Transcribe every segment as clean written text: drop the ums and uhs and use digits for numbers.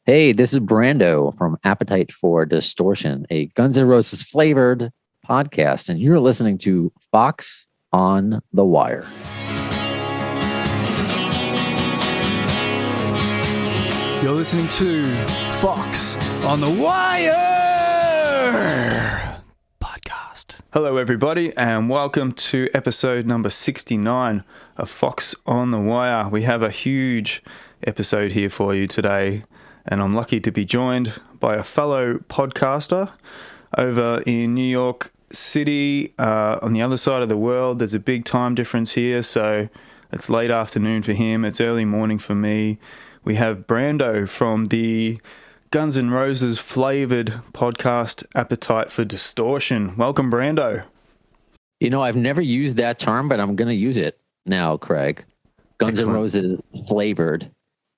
Hey, this is Brando from Appetite for Distortion, a Guns N' Roses flavored podcast, and you're listening to Foxx on the Wire. You're listening to Foxx on the Wire podcast. Hello, everybody, and welcome to episode number 69 of Foxx on the Wire. We have a huge episode here for you today, and I'm lucky to be joined by a fellow podcaster over in New York City, on the other side of the world. There's a big time difference here, so it's late afternoon for him. It's early morning for me. We have Brando from the Guns N' Roses flavored podcast Appetite for Distortion. Welcome, Brando. You know, I've never used that term, but I'm going to use it now, Craig. Guns N' Roses flavored.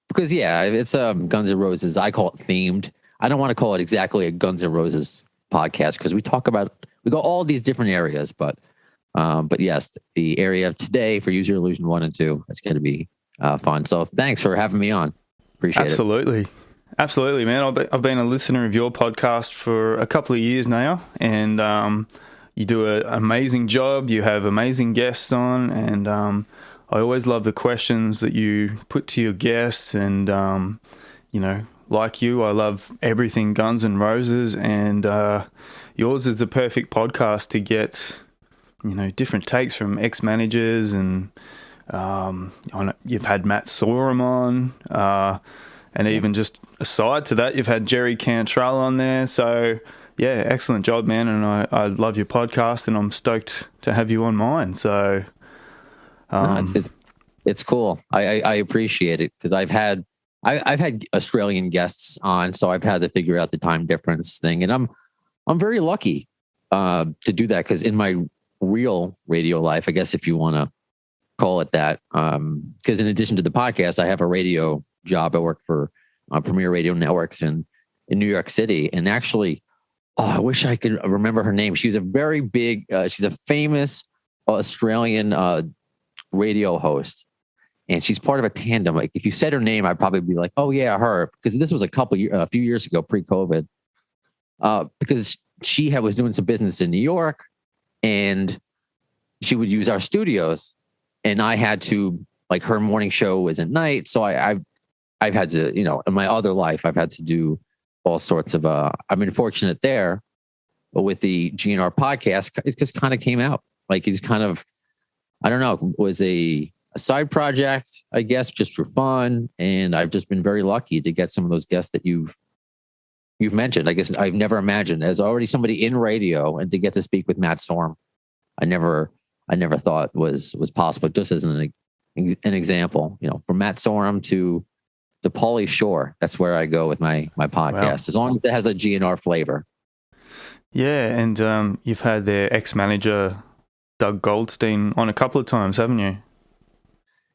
Because, yeah, it's Guns N' Roses. I call it themed. I don't want to call it exactly a Guns N' Roses podcast because we go all these different areas. But yes, the area of today for User Illusion 1 and 2, it's going to be fun. So thanks for having me on. Appreciate it. Absolutely, man. I've been a listener of your podcast for a couple of years now, and you do an amazing job. You have amazing guests on, and I always love the questions that you put to your guests. And like you, I love everything Guns N' Roses, and yours is the perfect podcast to get different takes from ex-managers, and you've had Matt Sorum on, and even just aside to that, you've had Jerry Cantrell on there. So yeah, excellent job, man. And I love your podcast, and I'm stoked to have you on mine. So it's cool. I appreciate it because I've had Australian guests on, so I've had to figure out the time difference thing, and I'm very lucky to do that because in my real radio life, I guess if you want to call it that, because in addition to the podcast, I have a radio job. I work for Premier Radio Networks in New York City, and actually, I wish I could remember her name. She's a very big, she's a famous Australian radio host, and she's part of a tandem. Like if you said her name, I'd probably be like, "Oh yeah, her," because this was a few years ago, pre-COVID, because she was doing some business in New York, and she would use our studios, and I had to, like, her morning show was at night, so I've had to, in my other life, I've had to do all sorts of, I've been fortunate there, but with the GNR podcast, it just kind of came out. Like it's kind of, I don't know, was a side project, I guess, just for fun. And I've just been very lucky to get some of those guests that you've mentioned. I guess I've never imagined as already somebody in radio, and to get to speak with Matt Sorum, I never thought was possible. Just as an example, from Matt Sorum to Pauly Shore, that's where I go with my podcast. Wow. As long as it has a GNR flavor. Yeah, and you've had their ex-manager Doug Goldstein on a couple of times, haven't you?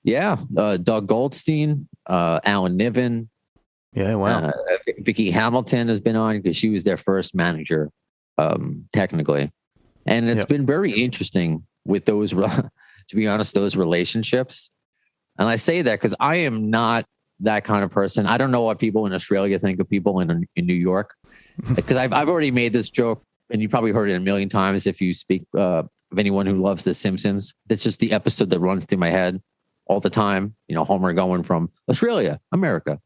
Yeah, Doug Goldstein, Alan Niven. Yeah, wow. Vicky Hamilton has been on because she was their first manager, technically. And it's been very interesting with those, to be honest, those relationships. And I say that because I am not that kind of person. I don't know what people in Australia think of people in New York, because I've already made this joke, and you probably heard it a million times if you speak of anyone who loves The Simpsons. It's just the episode that runs through my head all the time. Homer going from Australia, America.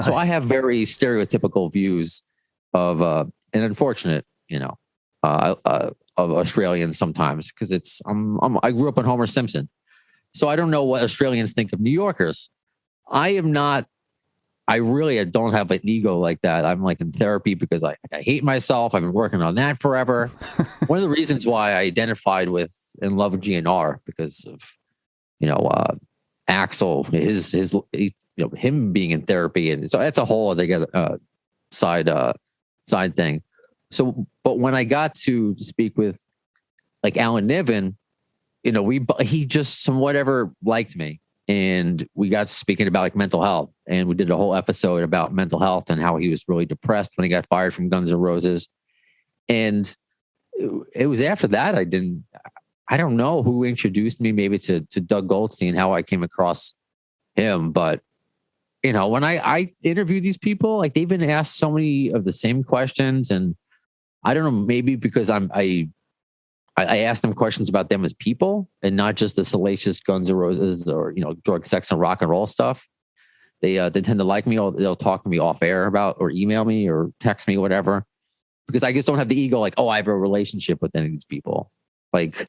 So I have very stereotypical views of, and unfortunate, of Australians sometimes, because I grew up on Homer Simpson. So I don't know what Australians think of New Yorkers. I really don't have an ego like that. I'm like in therapy because I hate myself. I've been working on that forever. One of the reasons why I identified with and love GNR because of, Axel, him being in therapy. And so that's a whole other side thing. So, but when I got to speak with like Alan Niven, he just whatever liked me. And we got speaking about like mental health, and we did a whole episode about mental health and how he was really depressed when he got fired from Guns N' Roses. And it was after that I don't know who introduced me maybe to Doug Goldstein, how I came across him, but when I interview these people, like they've been asked so many of the same questions, and I don't know, maybe because I ask them questions about them as people and not just the salacious Guns N' Roses or drug, sex, and rock and roll stuff. They tend to like me. Or they'll talk to me off air about, or email me or text me, whatever, because I just don't have the ego like, oh, I have a relationship with any of these people. Like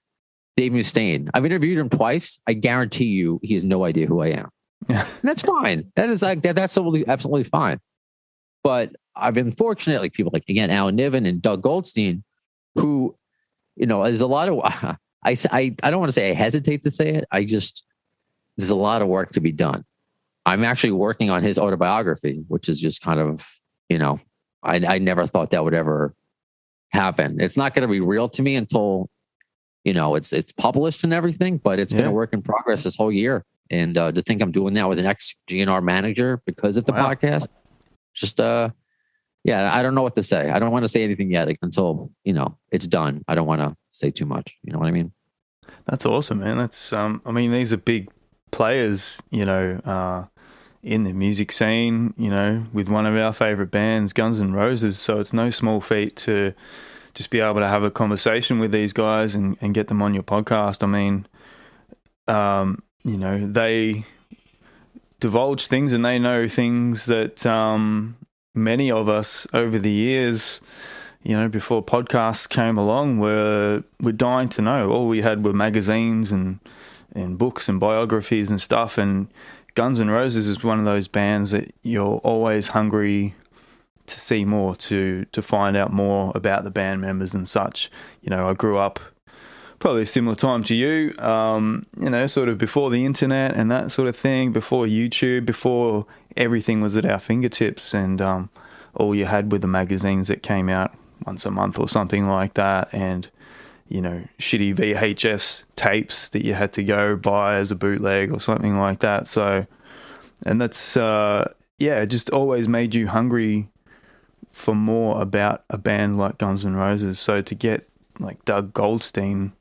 Dave Mustaine, I've interviewed him twice. I guarantee you, he has no idea who I am. Yeah. And that's fine. That is like that's absolutely fine. But I've been fortunate, like people like, again, Alan Niven and Doug Goldstein, who, there's a lot of, I don't want to say I hesitate to say it. There's a lot of work to be done. I'm actually working on his autobiography, which is just kind of, I never thought that would ever happen. It's not going to be real to me until, it's published and everything, but it's been a work in progress this whole year. And to think I'm doing that with an ex-GNR manager because of the podcast, just, I don't know what to say. I don't want to say anything yet until, it's done. I don't want to say too much. You know what I mean? That's awesome, man. That's, these are big players, in the music scene, with one of our favorite bands, Guns N' Roses. So it's no small feat to just be able to have a conversation with these guys and get them on your podcast. I mean, they divulge things and they know things that many of us over the years, before podcasts came along, were dying to know. All we had were magazines and books and biographies and stuff. And Guns N' Roses is one of those bands that you're always hungry to see more, to find out more about the band members and such. I grew up probably a similar time to you, sort of before the internet and that sort of thing, before YouTube, before everything was at our fingertips, and all you had were the magazines that came out once a month or something like that, and shitty VHS tapes that you had to go buy as a bootleg or something like that. So, and that's it just always made you hungry for more about a band like Guns N' Roses. So to get like Doug Goldstein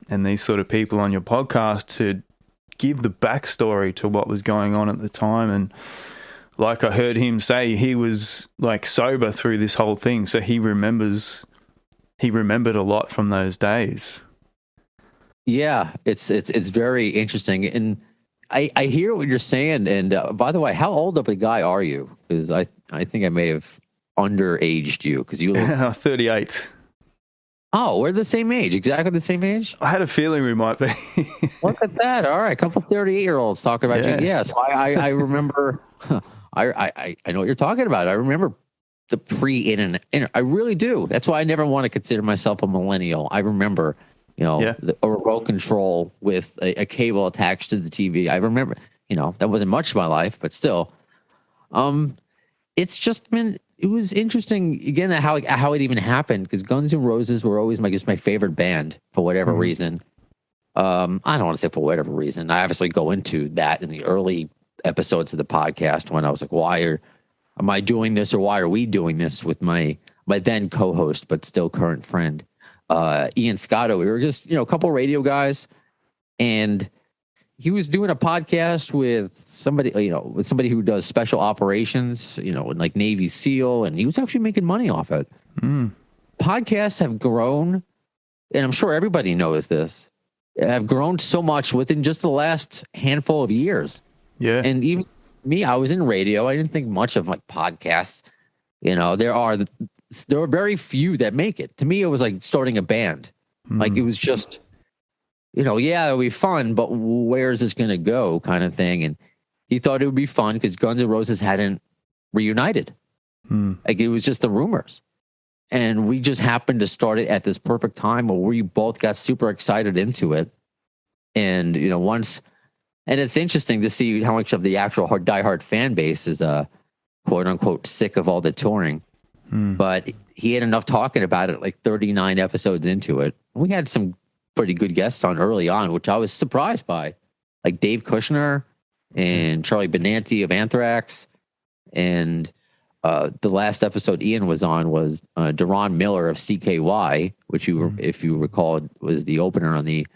and these sort of people on your podcast to give the backstory to what was going on at the time, and like I heard him say, he was like sober through this whole thing, so he remembered a lot from those days. Yeah, it's very interesting, and I hear what you're saying. And by the way, how old of a guy are you? Because I think I may have underaged you, because you look 38. Oh, we're the same age, exactly the same age. I had a feeling we might be. Look at that! All right, a couple 38-year-olds talking about you. Yes, I remember. I know what you're talking about. I remember the pre-internet. I really do. That's why I never want to consider myself a millennial. I remember, a remote control with a cable attached to the TV. I remember, that wasn't much of my life, but still, it's just been. It was interesting again how it even happened, because Guns N' Roses were always my favorite band for whatever reason. I don't want to say for whatever reason. I obviously go into that in the early episodes of the podcast when I was like, why am I doing this, or why are we doing this with my then co-host but still current friend Ian Scotto. We were just a couple radio guys, and he was doing a podcast with somebody who does special operations, like Navy SEAL, and he was actually making money off it. Podcasts have grown, and I'm sure everybody knows this, have grown so much within just the last handful of years. Yeah. And even me, I was in radio. I didn't think much of like podcasts. There are very few that make it. To me, it was like starting a band. Like it was just, it'll be fun, but where's this going to go kind of thing. And he thought it would be fun because Guns N' Roses hadn't reunited. Like it was just the rumors. And we just happened to start it at this perfect time where we both got super excited into it. And, and it's interesting to see how much of the actual diehard fan base is quote unquote sick of all the touring. But he had enough talking about it, like 39 episodes into it. We had some pretty good guests on early on, which I was surprised by, like Dave Kushner and Charlie Benanti of Anthrax. And the last episode Ian was on was Deron Miller of CKY, which if you recall, was the opener on the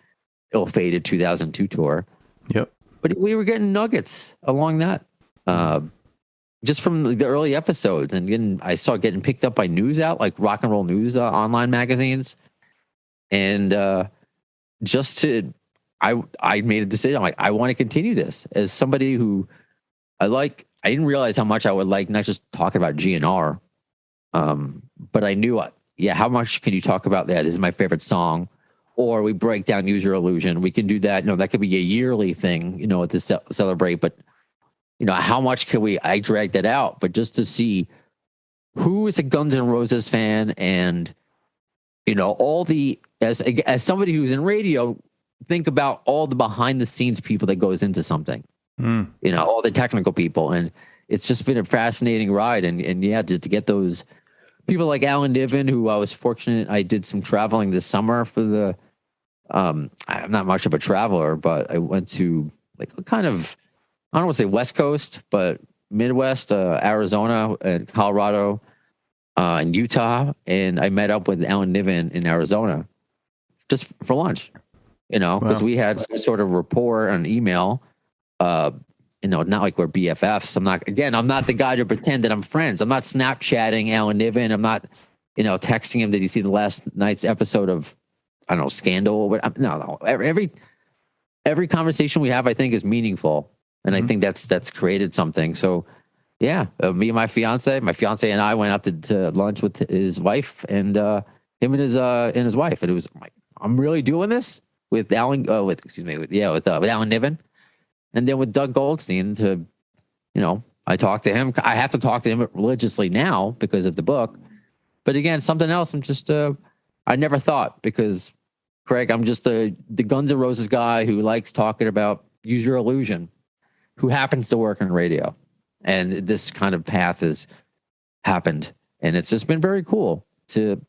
ill-fated 2002 tour. Yep. But we were getting nuggets along that. just from the early episodes, and I saw getting picked up by news like rock and roll news online magazines, and just to I made a decision. I'm like, I want to continue this as somebody who I like. I didn't realize how much I would like not just talking about GNR, but I knew, how much can you talk about that? This is my favorite song, or we break down Use Your Illusion. We can do that. That could be a yearly thing, to celebrate. But how much can I drag that out? But just to see who is a Guns N' Roses fan, and all the as somebody who's in radio, think about all the behind the scenes people that goes into something. All the technical people, and it's just been a fascinating ride. And yeah, to get those people like Alan Niven, who I was fortunate. I did some traveling this summer for the. I'm not much of a traveler, but I went to kind of, I don't want to say West Coast, but Midwest, Arizona and Colorado, and Utah, and I met up with Alan Niven in Arizona, just for lunch. Because we had some sort of rapport on email. Not like we're BFFs. I'm not the guy to pretend that I'm friends. I'm not Snapchatting Alan Niven. I'm not, texting him. Did you see the last night's episode of, I don't know, Scandal? But no. Every conversation we have, I think, is meaningful, and I think that's created something. So, yeah, me and my fiance and I went out to lunch with his wife, and him and his wife, and it was like, I'm really doing this with Alan. With Alan Niven. And then with Doug Goldstein, I talked to him. I have to talk to him religiously now because of the book. But again, something else. I'm just, I never thought, because, Craig, I'm just the Guns N' Roses guy who likes talking about Use Your Illusion, who happens to work in radio. And this kind of path has happened. And it's just been very cool to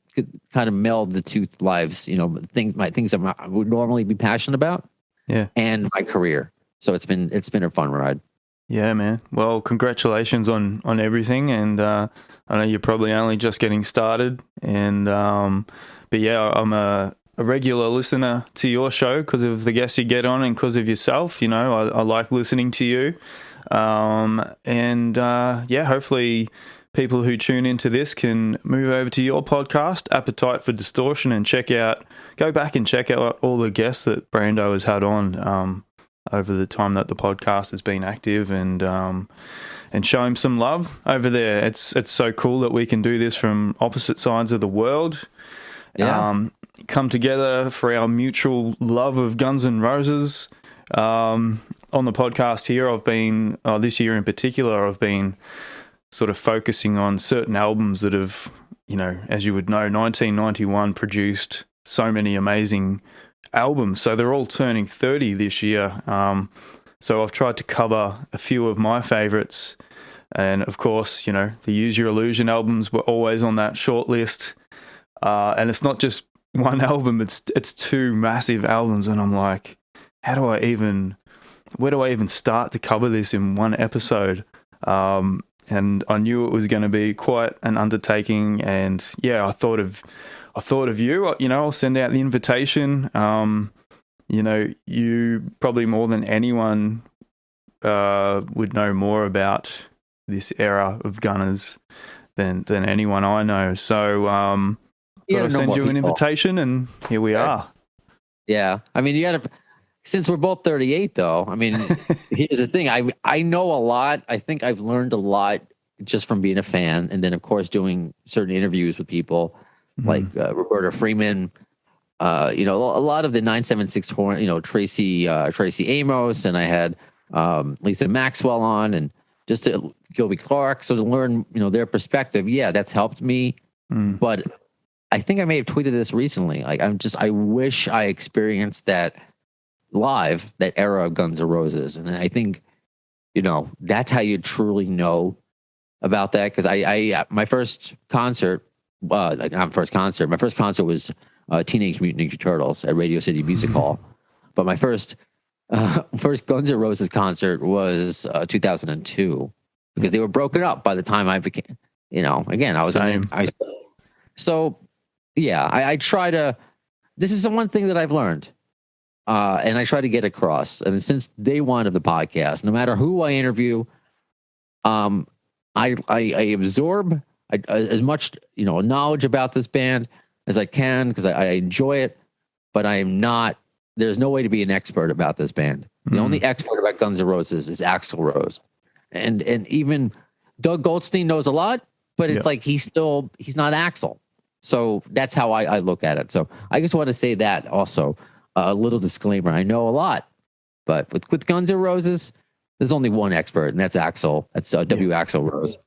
kind of meld the two lives, things I would normally be passionate about, and my career. So it's been a fun ride. Yeah, man. Well, congratulations on everything, and I know you're probably only just getting started. And but yeah, I'm a regular listener to your show because of the guests you get on and because of yourself. I like listening to you, and hopefully people who tune into this can move over to your podcast, Appetite for Distortion, and go back and check out all the guests that Brando has had on. Over the time that the podcast has been active, and show him some love over there. It's so cool that we can do this from opposite sides of the world. Yeah. Come together for our mutual love of Guns N' Roses. On the podcast here, I've been this year in particular, I've been sort of focusing on certain albums that have, as you would know, 1991 produced so many amazing albums. So they're all turning 30 this year. So I've tried to cover a few of my favorites. And of course, the Use Your Illusion albums were always on that short list. And it's not just one album, it's two massive albums. And I'm like, where do I even start to cover this in one episode? And I knew it was going to be quite an undertaking. And yeah, I thought of you. I'll send out the invitation. You probably more than anyone would know more about this era of Gunners than anyone I know. So I'll send you an invitation, and here we are. Yeah, I mean, you got to. Since we're both 38, though, I mean, here's the thing. I know a lot. I think I've learned a lot just from being a fan, and then of course doing certain interviews with people. Like Roberta Freeman, a lot of the 976 horn, Tracy Amos, and I had Lisa Maxwell on, and just Gilby Clark, so to learn, their perspective. Yeah, that's helped me. But I think I may have tweeted this recently. Like, I wish I experienced that live, that era of Guns N' Roses, and I think, that's how you truly know about that. Because my first concert. My first concert was Teenage Mutant Ninja Turtles at Radio City Music Hall. But my first Guns N' Roses concert was 2002, because they were broken up by the time I became, again, I was so yeah, I try to, this is the one thing that I've learned, and I try to get across. And since day one of the podcast, no matter who I interview, I absorb as much knowledge about this band as I can because I enjoy it, but I am not. There's no way to be an expert about this band. The only expert about Guns N' Roses is Axl Rose, and even Doug Goldstein knows a lot, but it's like he's not Axl. So that's how I look at it. So I just want to say that also a little disclaimer. I know a lot, but with Guns N' Roses, there's only one expert, and that's Axl. That's W. Axl Rose,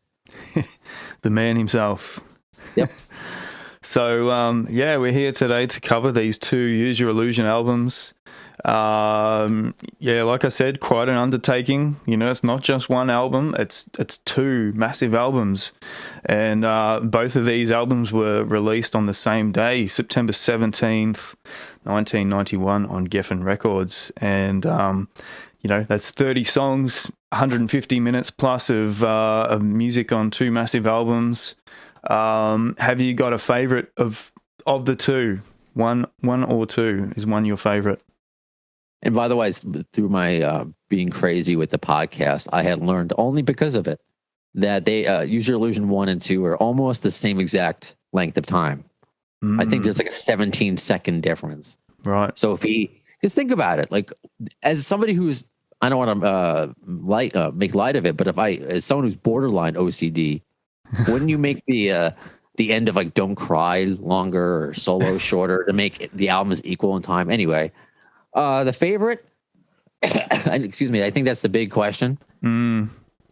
the man himself. Yep. So, we're here today to cover these two Use Your Illusion albums. Like I said, quite an undertaking. It's not just one album, it's two massive albums. And both of these albums were released on the same day, September 17th, 1991 on Geffen Records. And, that's 30 songs, 150 minutes plus of music on two massive albums. Have you got a favorite of the two? One or two? Is one your favorite? And by the way, through my being crazy with the podcast, I had learned only because of it that they Use Your Illusion 1 and 2 are almost the same exact length of time. I think there's like a 17-second difference. Right. So because think about it, like as somebody who's, I don't want to make light of it, but as someone who's borderline OCD, wouldn't you make the end of like Don't Cry longer or Solo shorter to make the albums equal in time? Anyway, the favorite, excuse me, I think that's the big question.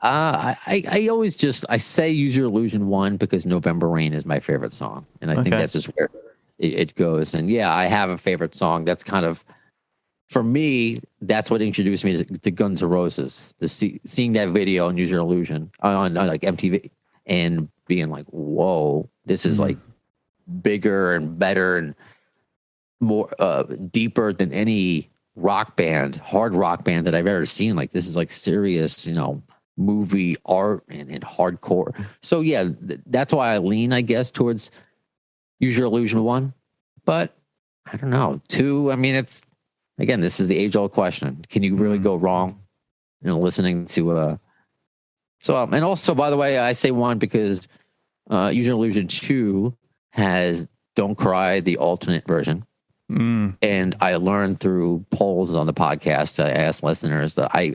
I always I say Use Your Illusion 1 because November Rain is my favorite song. And I think that's just where it goes. And yeah, I have a favorite song. That's kind of, for me, that's what introduced me to Guns N' Roses. Seeing that video on Use Your Illusion on like MTV and being like, whoa, this is like bigger and better and more deeper than any hard rock band that I've ever seen. Like this is like serious, movie art and hardcore. So yeah, that's why I lean, I guess, towards Use Your Illusion 1. But I don't know. 2, I mean, it's, again, this is the age-old question. Can you really go wrong, listening to and also, by the way, I say 1 because Use Your Illusion 2 has Don't Cry, the alternate version. And I learned through polls on the podcast, I asked listeners that I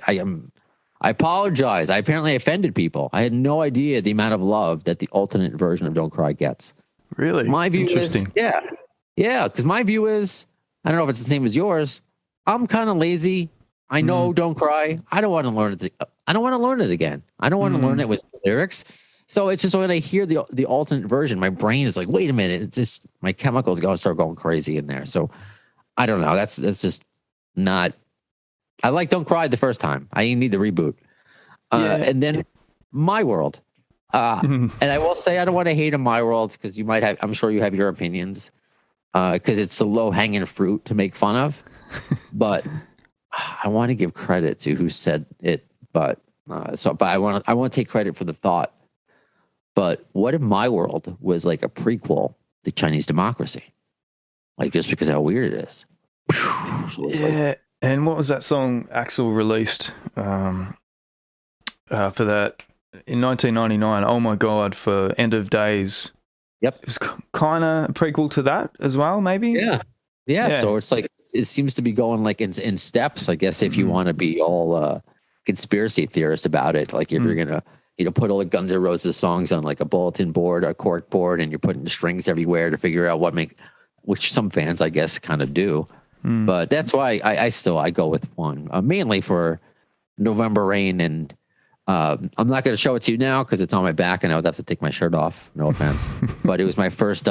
apologize. I apparently offended people. I had no idea the amount of love that the alternate version of Don't Cry gets. Really? My view Interesting. is, yeah, because my view is, I don't know if it's the same as yours. I'm kind of lazy. I know Don't Cry. I don't want to learn it. I don't want to learn it again. I don't want to learn it with lyrics. So it's just when I hear the alternate version, my brain is like, wait a minute. It's just my chemicals start going crazy in there. So I don't know. That's just not. I like Don't Cry the first time. I need the reboot. And then My World. And I will say I don't want to hate on My World because you might have. I'm sure you have your opinions because it's the low hanging fruit to make fun of. But I want to give credit to who said it. But I want to take credit for the thought. But what if My World was like a prequel to Chinese Democracy? Like just because how weird it is. So and what was that song Axl released for that in 1999? Oh my God, for End of Days. Yep. It was kind of a prequel to that as well, maybe? Yeah. So it's like, it seems to be going like in steps, I guess, if you want to be all conspiracy theorist about it. Like if you're going to, put all the Guns N' Roses songs on like a bulletin board, a cork board, and you're putting strings everywhere to figure out which some fans, I guess, kind of do. But that's why I go with 1, mainly for November Rain. And I'm not going to show it to you now because it's on my back and I would have to take my shirt off. No offense. But it was my first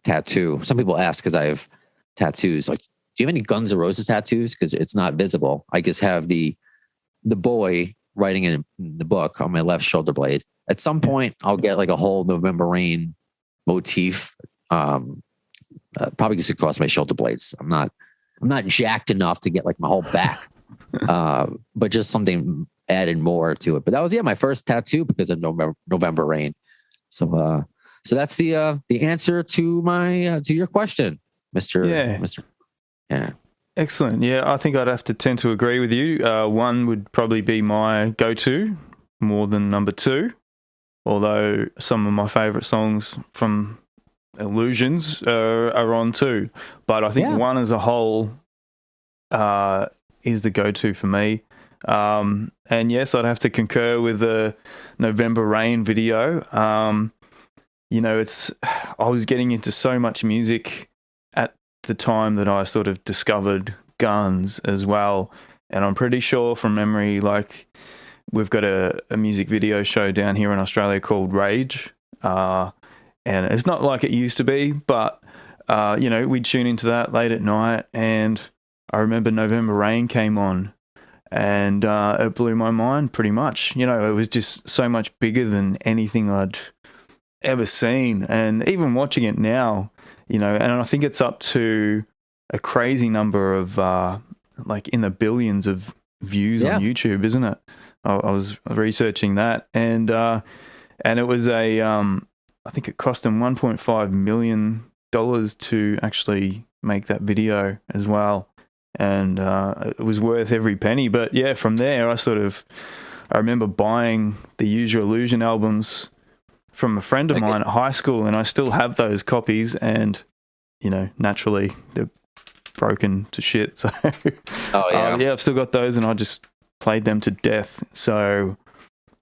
tattoo. Some people ask because I have tattoos. Like, do you have any Guns N' Roses tattoos? Because it's not visible. I just have the boy writing in the book on my left shoulder blade. At some point, I'll get like a whole November Rain motif, probably just across my shoulder blades. I'm not jacked enough to get like my whole back, but just something added more to it. But that was my first tattoo because of November Rain. So that's the answer to my to your question, Mr. Yeah. Excellent. Yeah, I think I'd have to tend to agree with you. 1 would probably be my go-to. more than number 2, although some of my favourite songs from Illusions are on too. But I think one as a whole is the go-to for me. And yes, I'd have to concur with the November Rain video. You know, I was getting into so much music at the time that I sort of discovered Guns as well. And I'm pretty sure from memory, like, we've got a music video show down here in Australia called Rage. And it's not like it used to be, but, you know, we'd tune into that late at night. And I remember November Rain came on, and it blew my mind pretty much. You know, it was just so much bigger than anything I'd ever seen. And even watching it now, you know, and I think it's up to a crazy number of, like, in the billions of views on YouTube, isn't it? I was researching that, and it was I think it cost them $1.5 million to actually make that video as well. And it was worth every penny. But yeah, from there, I remember buying the Use Your Illusion albums from a friend of mine at high school, and I still have those copies, and, you know, naturally they're broken to shit. So yeah, I've still got those, and I just played them to death. So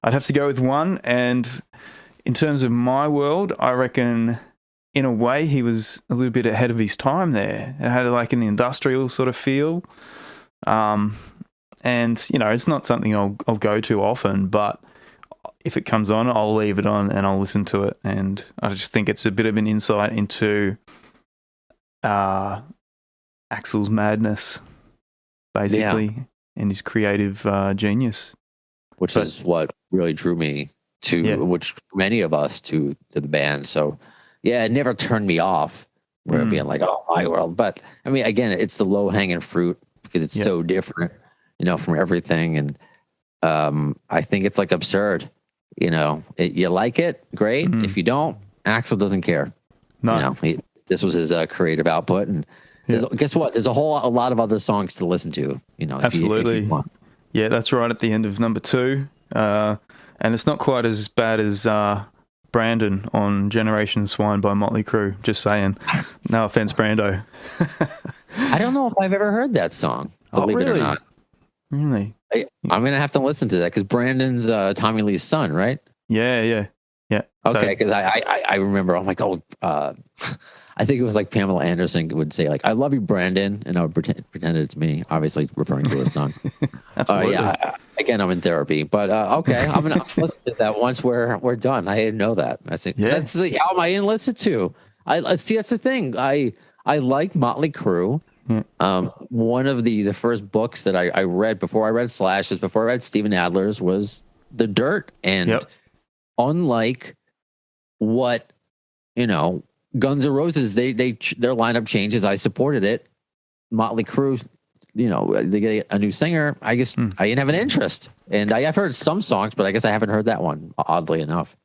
I'd have to go with one. And in terms of my world, I reckon in a way he was a little bit ahead of his time there. It had like an industrial sort of feel. And, you know, it's not something I'll go to often, but if it comes on, I'll leave it on and I'll listen to it. And I just think it's a bit of an insight into Axl's madness, basically, and his creative genius. Which is what really drew me to, which many of us to the band. So, yeah, it never turned me off. Where being like, oh, my world. But I mean, again, it's the low hanging fruit because it's so different, you know, from everything. And I think it's like absurd. You know, you like it, great. If you don't, Axl doesn't care. No, you know, this was his creative output, and guess what? There's a lot of other songs to listen to. You know, absolutely. If you want. Yeah, that's right at the end of number 2, and it's not quite as bad as Brandon on Generation Swine by Motley Crue. Just saying. No offense, Brando. I don't know if I've ever heard that song. Believe it or not. Really? I'm going to have to listen to that because Brandon's Tommy Lee's son, right? Yeah. Okay, because I remember, I'm like, I think it was like Pamela Anderson would say, like, I love you, Brandon, and I would pretend it's me, obviously referring to her son. Absolutely. Again, I'm in therapy, but okay, I'm going to listen to that once we're done. I didn't know that. I think that's the album I didn't listen to. I see, that's the thing. I like Motley Crue. One of the first books that I read before I read Slash's, before I read Steven Adler's, was The Dirt. And unlike what, you know, Guns N' Roses, their lineup changes. I supported it. Motley Crue, you know, they get a new singer. I guess I didn't have an interest. And I've heard some songs, but I guess I haven't heard that one, oddly enough.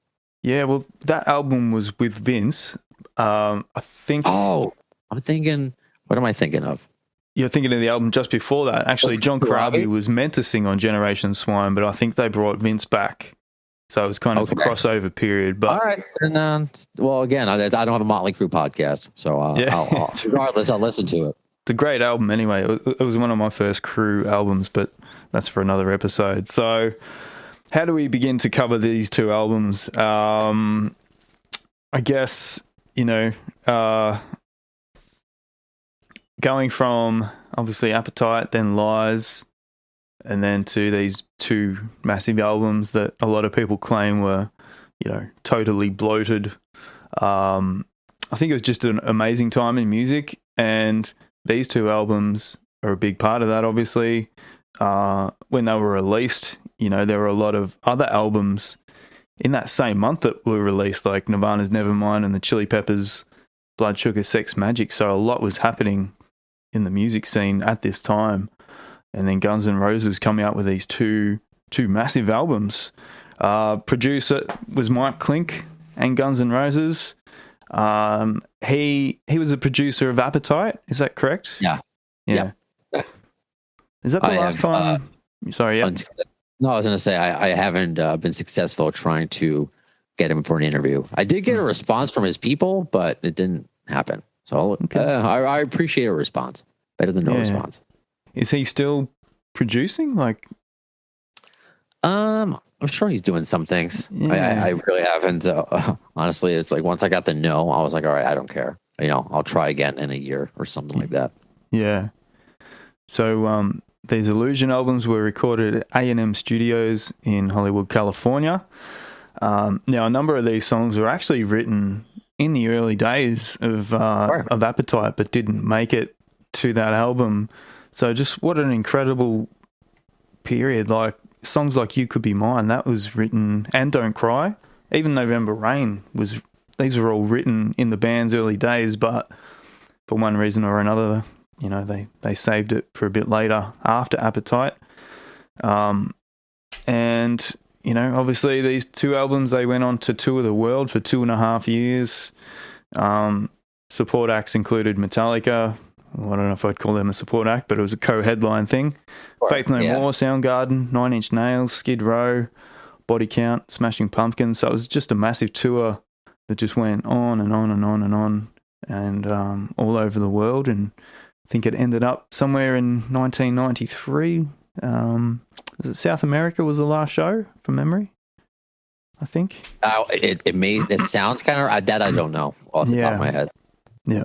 Yeah, well, that album was with Vince. I think... Oh, I'm thinking... What am I thinking of? You're thinking of the album just before that. Actually, John Corabi was meant to sing on Generation Swine, but I think they brought Vince back. So it was kind of a crossover period. But all right. And, well, again, I don't have a Motley Crue podcast, so regardless, I'll listen to it. It's a great album anyway. It was one of my first Crue albums, but that's for another episode. So how do we begin to cover these two albums? I guess, you know... going from obviously Appetite, then Lies, and then to these two massive albums that a lot of people claim were, you know, totally bloated. I think it was just an amazing time in music, and these two albums are a big part of that, obviously. When they were released, you know, there were a lot of other albums in that same month that were released, like Nirvana's Nevermind and the Chili Peppers' Blood Sugar Sex Magic. So a lot was happening in the music scene at this time, and then Guns N' Roses coming out with these two massive albums. Producer was Mike Klink and Guns N' Roses. He was a producer of Appetite. Is that correct? Yeah. Is that the last time? Sorry, yeah. No, I was going to say I haven't been successful trying to get him for an interview. I did get a response from his people, but it didn't happen. So Okay. I appreciate a response. Better than no response. Is he still producing? Like, I'm sure he's doing some things. Yeah. I really haven't. Honestly, it's like once I got the no, I was like, all right, I don't care. I'll try again in a year or something like that. Yeah. So these Illusion albums were recorded at A&M Studios in Hollywood, California. Now, a number of these songs were actually written in the early days of Appetite, but didn't make it to that album. So just what an incredible period. Like songs like You Could Be Mine, that was written, and Don't Cry. Even November Rain these were all written in the band's early days, but for one reason or another, they saved it for a bit later after Appetite. And obviously these two albums, they went on to tour the world for 2.5 years. Support acts included Metallica. Well, I don't know if I'd call them a support act, but it was a co-headline thing. Faith No More, Soundgarden, 9 Inch Nails, Skid Row, Body Count, Smashing Pumpkins. So it was just a massive tour that just went on and on and on and on, and all over the world. And I think it ended up somewhere in 1993. Was it South America was the last show, from memory? I think. It sounds kind of that I don't know off the top of my head. Yeah.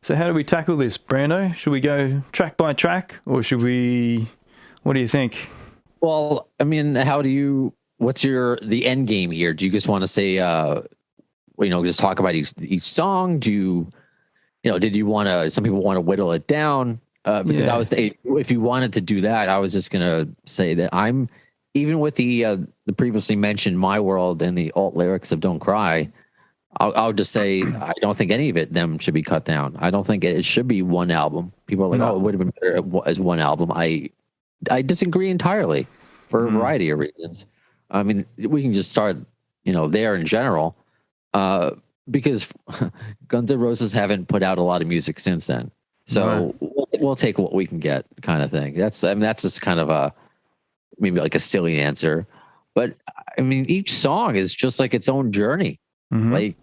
So how do we tackle this, Brando? Should we go track by track, or should we? What do you think? Well, I mean, what's the end game here? Do you just want to say, just talk about each song? Do you, did you want to? Some people want to whittle it down. Because if you wanted to do that, I was just gonna say that I'm even with the previously mentioned My World and the alt lyrics of Don't Cry. I'll just say I don't think any of them should be cut down. I don't think it should be one album. People are like, it would have been better as one album. I disagree entirely for a variety of reasons. I mean, we can just start, there in general, because Guns N' Roses haven't put out a lot of music since then. So we'll take what we can get, kind of thing. That's just kind of maybe like a silly answer, but I mean, each song is just like its own journey. Mm-hmm. Like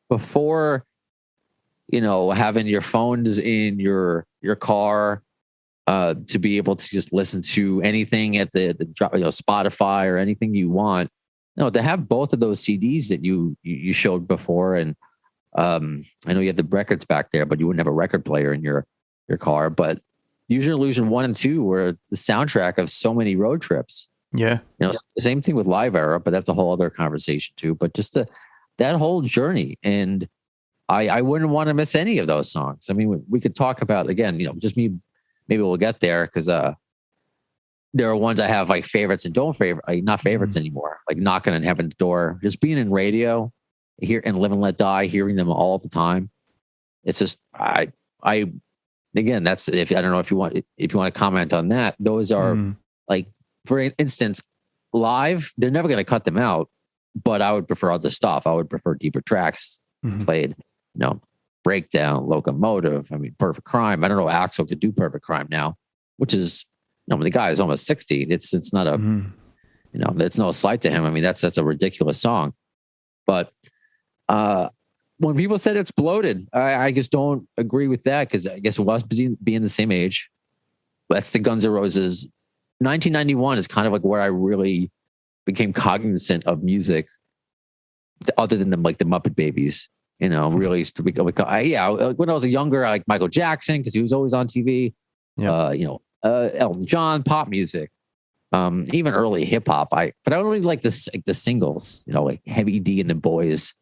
before, having your phones in your car, to be able to just listen to anything at the Spotify or anything you want. To have both of those CDs that you showed before, and I know you have the records back there, but you wouldn't have a record player in your car. But Use Your Illusion 1 and 2 were the soundtrack of so many road trips. Yeah. The same thing with Live Era, but that's a whole other conversation too. But just that whole journey. And I wouldn't want to miss any of those songs. I mean, we could talk about, again, just me, maybe we'll get there, because there are ones I have like favorites and don't favorite, not favorites anymore, like Knocking on Heaven's Door, just being in radio here and Live and Let Die, hearing them all the time. It's just, again, that's, I don't know if you want to comment on that. Those are like, for instance, live, they're never going to cut them out, but I would prefer other stuff. I would prefer deeper tracks played, Breakdown, Locomotive. I mean, Perfect Crime. I don't know, Axl could do Perfect Crime now, which is, the guy is almost 60. It's not a, it's no slight to him. I mean, that's a ridiculous song. But when people said it's bloated, I just don't agree with that, because I guess it was being the same age. That's the Guns N' Roses. 1991 is kind of like where I really became cognizant of music, other than the Muppet Babies. Really used to be when I was younger, I like Michael Jackson because he was always on TV. Yeah. Elton John, pop music, even early hip hop. But I don't really like the singles. Like Heavy D and the Boys,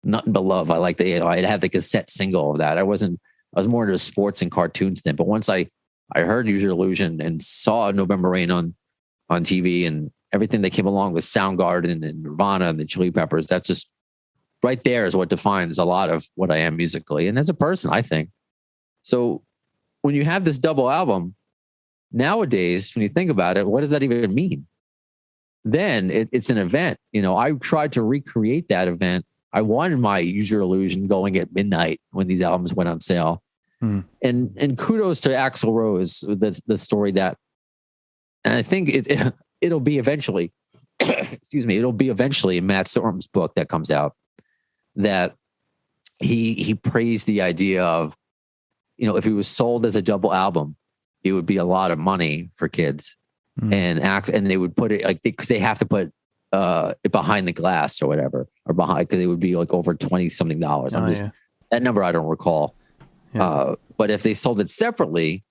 Nothing But Love. I like I had the cassette single of that. I was more into sports and cartoons then. But once I heard Use Your Illusion and saw November Rain on TV and everything that came along with Soundgarden and Nirvana and the Chili Peppers, that's just right there is what defines a lot of what I am musically and as a person, I think. So when you have this double album, nowadays, when you think about it, what does that even mean? Then it's an event. I tried to recreate that event. I wanted my Use Your Illusion going at midnight when these albums went on sale. And kudos to Axl Rose, the story that And I think it'll be eventually, excuse me, it'll be eventually in Matt Sorum's book that comes out that he praised the idea of, if it was sold as a double album, it would be a lot of money for kids, and they would put it like because they have to put it behind the glass or whatever, or behind, because it would be like over $20 something. That number I don't recall. Yeah. But if they sold it separately,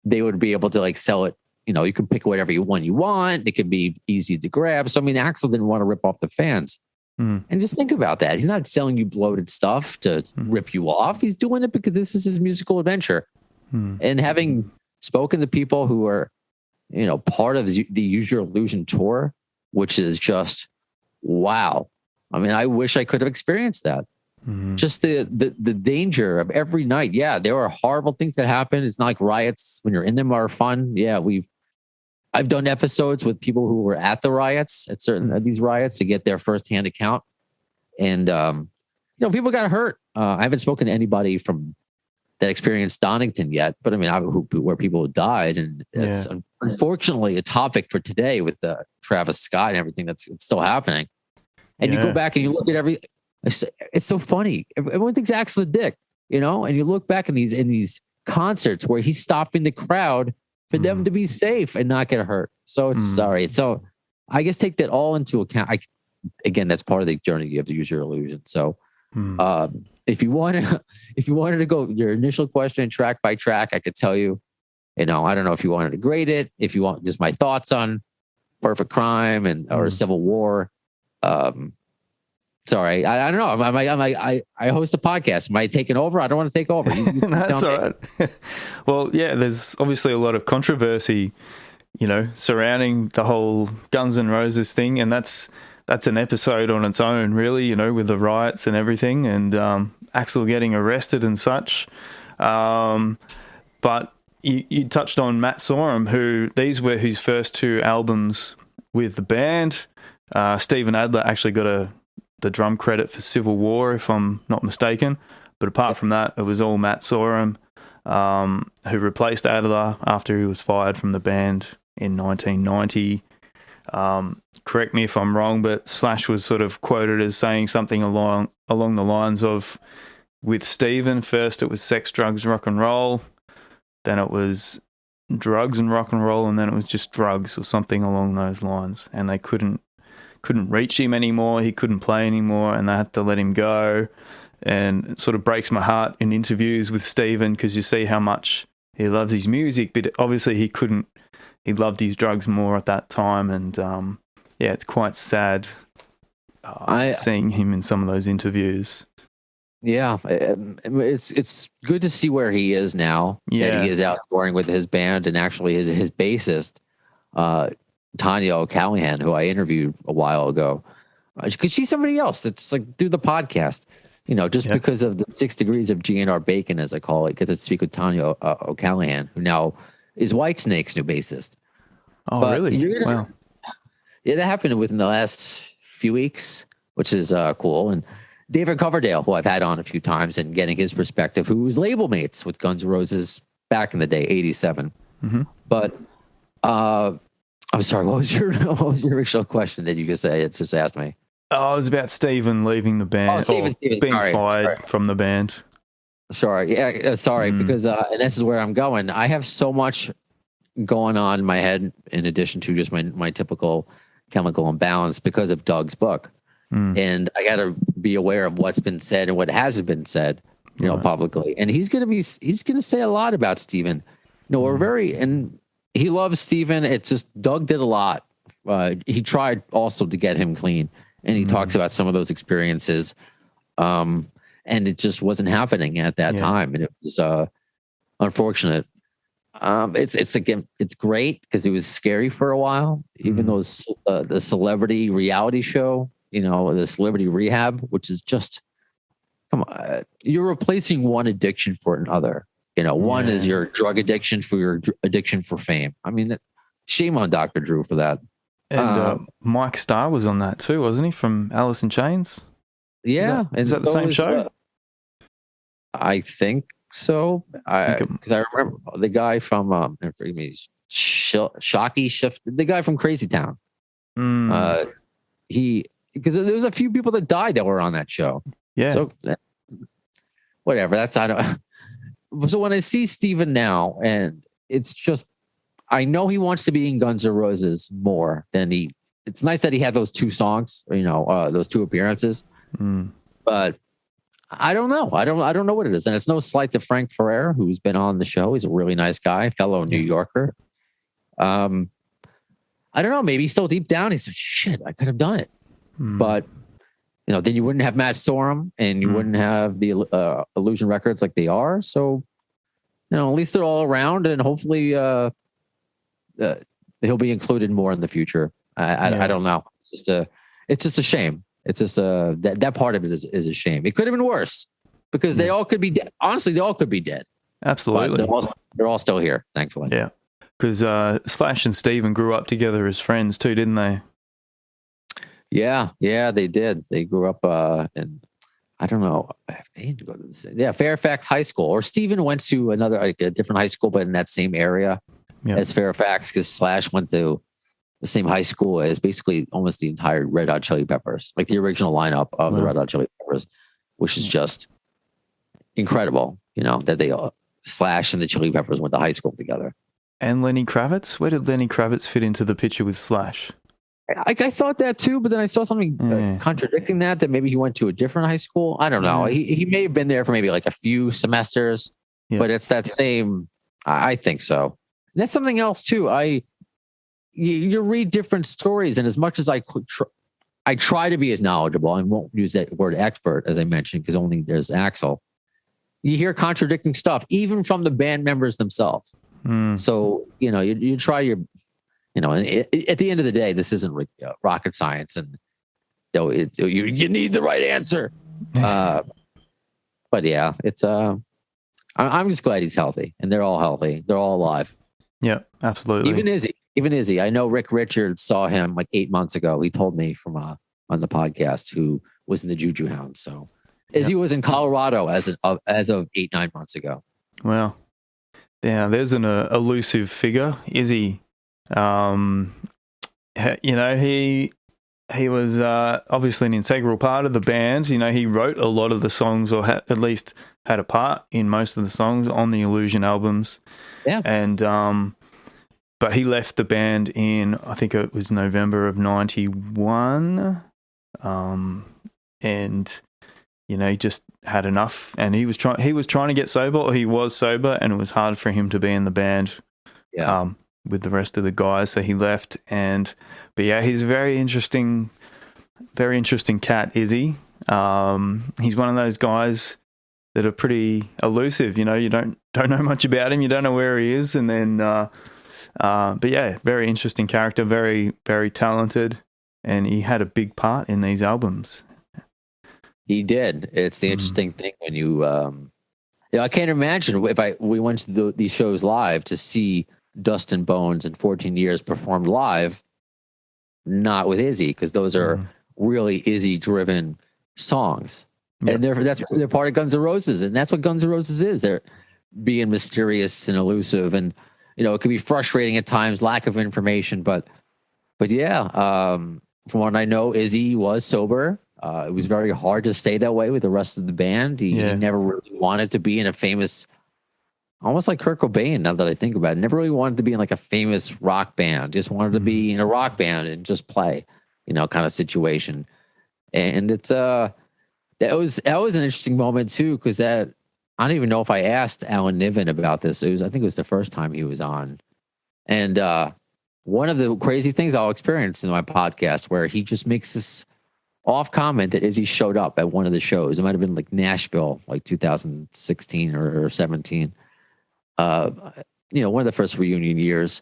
they would be able to like sell it. You could pick whatever one you want. It could be easy to grab. So I mean, Axl didn't want to rip off the fans. And just think about that. He's not selling you bloated stuff to rip you off. He's doing it because this is his musical adventure. And having spoken to people who are, part of the Use Your Illusion tour, which is just, wow. I mean, I wish I could have experienced that. Just the danger of every night. Yeah, there are horrible things that happen. It's not like riots when you're in them are fun. Yeah, I've done episodes with people who were at the riots, at certain of these riots, to get their firsthand account. And, people got hurt. I haven't spoken to anybody from that experienced Donington yet, but I mean, where people died. And it's unfortunately a topic for today with Travis Scott and everything it's still happening. And you go back and you look at it's so funny. Everyone thinks Axl a dick, and you look back in these concerts where he's stopping the crowd for them to be safe and not get hurt. So it's sorry. So I guess take that all into account. Again, that's part of the journey. You have to use your illusion. So if you wanted to go your initial question track by track, I could tell you, I don't know if you wanted to grade it, if you want just my thoughts on Perfect Crime or Civil War. Sorry, I don't know. I host a podcast. Am I taking over? I don't want to take over. That's all right. Well, yeah, there's obviously a lot of controversy, surrounding the whole Guns N' Roses thing, and that's an episode on its own, really. With the riots and everything, and Axl getting arrested and such. But you touched on Matt Sorum, who these were his first two albums with the band. Steven Adler actually got the drum credit for Civil War, if I'm not mistaken. But apart from that, it was all Matt Sorum, who replaced Adler after he was fired from the band in 1990. Correct me if I'm wrong, but Slash was sort of quoted as saying something along the lines of, with Steven, first it was sex, drugs, rock and roll, then it was drugs and rock and roll, and then it was just drugs or something along those lines. And they couldn't reach him anymore. He couldn't play anymore, and they had to let him go. And it sort of breaks my heart in interviews with Steven, because you see how much he loves his music, but obviously he loved his drugs more at that time. And it's quite sad seeing him in some of those interviews. Yeah, it's good to see where he is now. Yeah, that he is out touring with his band, and actually his bassist, Tanya O'Callahan, who I interviewed a while ago, because she's somebody else that's like through the podcast, because of the 6 degrees of GNR Bacon, as I call it, because I speak with Tanya O'Callahan, who now is Whitesnake's new bassist. Oh, but really? Wow. Yeah, that happened within the last few weeks, which is cool. And David Coverdale, who I've had on a few times, and getting his perspective, who was label mates with Guns N' Roses back in the day, 87. But I'm sorry, what was your original question that you just asked me? Oh, it was about Steven leaving the band, being fired from the band. Sorry, because and this is where I'm going. I have so much going on in my head in addition to just my typical chemical imbalance because of Doug's book. And I got to be aware of what's been said and what hasn't been said, publicly. And he's going to say a lot about Steven. And he loves Steven. It's just Doug did a lot. He tried also to get him clean, and he talks about some of those experiences. And it just wasn't happening at that time. And it was unfortunate. It's great because it was scary for a while, even though the celebrity reality show, the Celebrity Rehab, which is just, come on, you're replacing one addiction for another. One is your drug addiction for your addiction for fame. I mean, shame on Dr. Drew for that. And Mike Starr was on that too, wasn't he, from Alice in Chains? Yeah. Is that the same show? I think so. Because I remember the guy from, forgive me, Shockey Shift, the guy from Crazy Town. Mm. Because there was a few people that died that were on that show. Yeah. So whatever. I don't. So when I see Steven now, and it's just, I know he wants to be in Guns N' Roses more than he. It's nice that he had those 2 songs, those 2 appearances. But I don't know. I don't know what it is, and it's no slight to Frank Ferrer, who's been on the show. He's a really nice guy, fellow New Yorker. I don't know. Maybe still deep down, he's like, shit, I could have done it. But then you wouldn't have Matt Sorum, and you wouldn't have the Illusion Records like they are. So, at least they're all around, and hopefully he'll be included more in the future. I don't know. It's just a shame. It's just that part of it is a shame. It could have been worse because they all could be dead. Honestly, they all could be dead. Absolutely. They're all still here, thankfully. Yeah. Because Slash and Steven grew up together as friends too, didn't they? Yeah, they did. They grew up in, I don't know, they didn't go to the same, Fairfax High School. Or Steven went to a different high school, but in that same area as Fairfax, because Slash went to the same high school as basically almost the entire Red Hot Chili Peppers, like the original lineup of the Red Hot Chili Peppers, which is just incredible, that they Slash and the Chili Peppers went to high school together. And Lenny Kravitz? Where did Lenny Kravitz fit into the picture with Slash? I thought that too, but then I saw something contradicting that maybe he went to a different high school. I don't know. He may have been there for maybe like a few semesters, but it's that same. I think so. And that's something else too. You read different stories, and as much as I try to be as knowledgeable, I won't use that word expert as I mentioned because only there's Axl. You hear contradicting stuff, even from the band members themselves. So you try your. And at the end of the day, this isn't rocket science, and you need the right answer. But yeah, it's I'm just glad he's healthy, and they're all healthy. They're all alive. Yeah, absolutely. Even Izzy. I know Rick Richards saw him like 8 months ago. He told me from on the podcast who was in the Juju Hound. So Izzy was in Colorado as of 8-9 months ago. Well, yeah, there's an elusive figure, Izzy. He was obviously an integral part of the band. He wrote a lot of the songs, or at least had a part in most of the songs on the Illusion albums. Yeah. And but he left the band in, I think it was November of 91. And he just had enough, and he was trying to get sober, or he was sober, and it was hard for him to be in the band. Yeah. With the rest of the guys, so he left. But yeah, he's a very interesting cat, Izzy. He's one of those guys that are pretty elusive. You don't know much about him, you don't know where he is, and then but yeah, very interesting character, very, very talented, and he had a big part in these albums. He did. It's the interesting thing when you I can't imagine if we went to these shows live to see Dustin Bones and 14 Years performed live, not with Izzy, because those are really Izzy-driven songs, and they're part of Guns N' Roses, and that's what Guns N' Roses is. They're being mysterious and elusive, and it can be frustrating at times, lack of information, but yeah, from what I know, Izzy was sober. It was very hard to stay that way with the rest of the band. He never really wanted to be in a famous. Almost like Kurt Cobain, now that I think about it. Never really wanted to be in like a famous rock band. Just wanted to be in a rock band and just play, kind of situation. And it's that was an interesting moment too, because I don't even know if I asked Alan Niven about this. I think it was the first time he was on. And one of the crazy things I'll experience in my podcast where he just makes this off comment that Izzy showed up at one of the shows. It might have been like Nashville, like 2016 or 17. One of the first reunion years,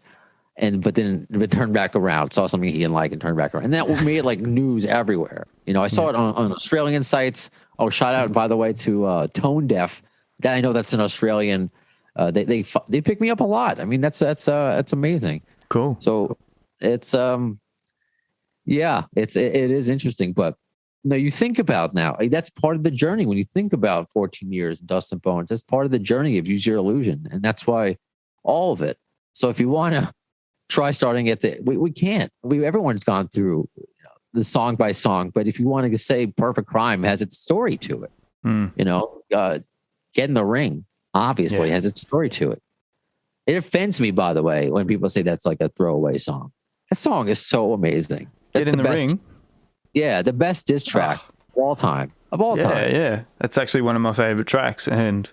but then it turned back around, saw something he didn't like and turned back around. And that made like news everywhere. I saw it on Australian sites. Oh, shout out, by the way, to Tone Deaf. That I know that's an Australian. They pick me up a lot. I mean, that's amazing. Cool. So it's it is interesting, but you think about now, that's part of the journey. When you think about 14 Years, Dustin Bones, that's part of the journey of Use Your Illusion. And that's why all of it, So if you want to try starting at we can't. Everyone's gone through the song by song, but if you want to say Perfect Crime has its story to it, Get in the Ring obviously has its story to it. It offends me, by the way, when people say that's like a throwaway song. That song is so amazing. That's Get in the Ring. Yeah, the best diss track of all time. Yeah. That's actually one of my favorite tracks, and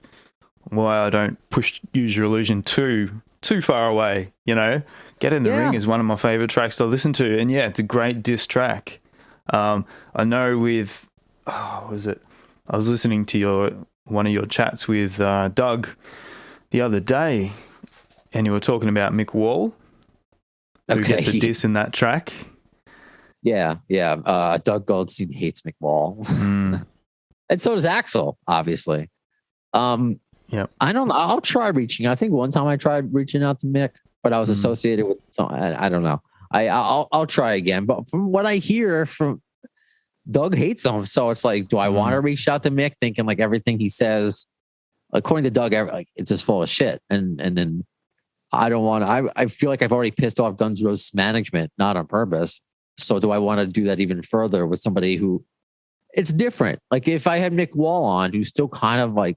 why I don't push Use Your Illusion too far away. Get in the Ring is one of my favorite tracks to listen to, and it's a great diss track. I know with was it? I was listening to one of your chats with Doug the other day, and you were talking about Mick Wall, who gets a diss in that track. Yeah. Doug Goldstein hates Mick Wall. And so does Axl, obviously. I don't know. I'll try reaching. I think one time I tried reaching out to Mick, but I was associated with I don't know. I'll try again. But from what I hear from Doug hates him, so it's like, do I want to reach out to Mick, thinking like everything he says, according to Doug, it's just full of shit, and then I don't want to. I feel like I've already pissed off Guns N' Roses management, not on purpose. So do I want to do that even further with somebody who it's different? Like if I had Mick Wall on, who's still kind of like,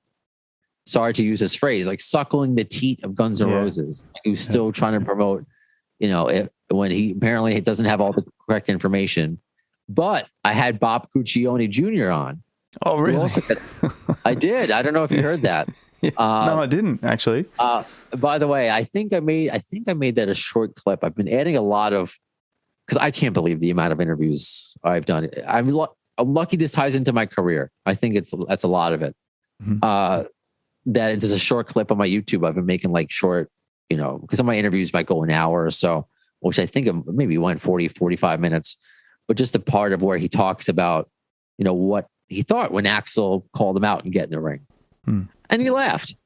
sorry to use this phrase, like suckling the teat of Guns N' Roses, who's still trying to promote, when he apparently doesn't have all the correct information. But I had Bob Guccione Jr. on. Oh, really? I did. I don't know if you heard that. No, I didn't actually. By the way, I think I made that a short clip. I've been adding a lot of, because I can't believe the amount of interviews I've done. I'm lucky this ties into my career. I think that's a lot of it. That there's a short clip on my YouTube. I've been making like short, because some of my interviews might go an hour or so, which I think maybe went 40, 45 minutes. But just a part of where he talks about, what he thought when Axl called him out and Get in the Ring. And he laughed.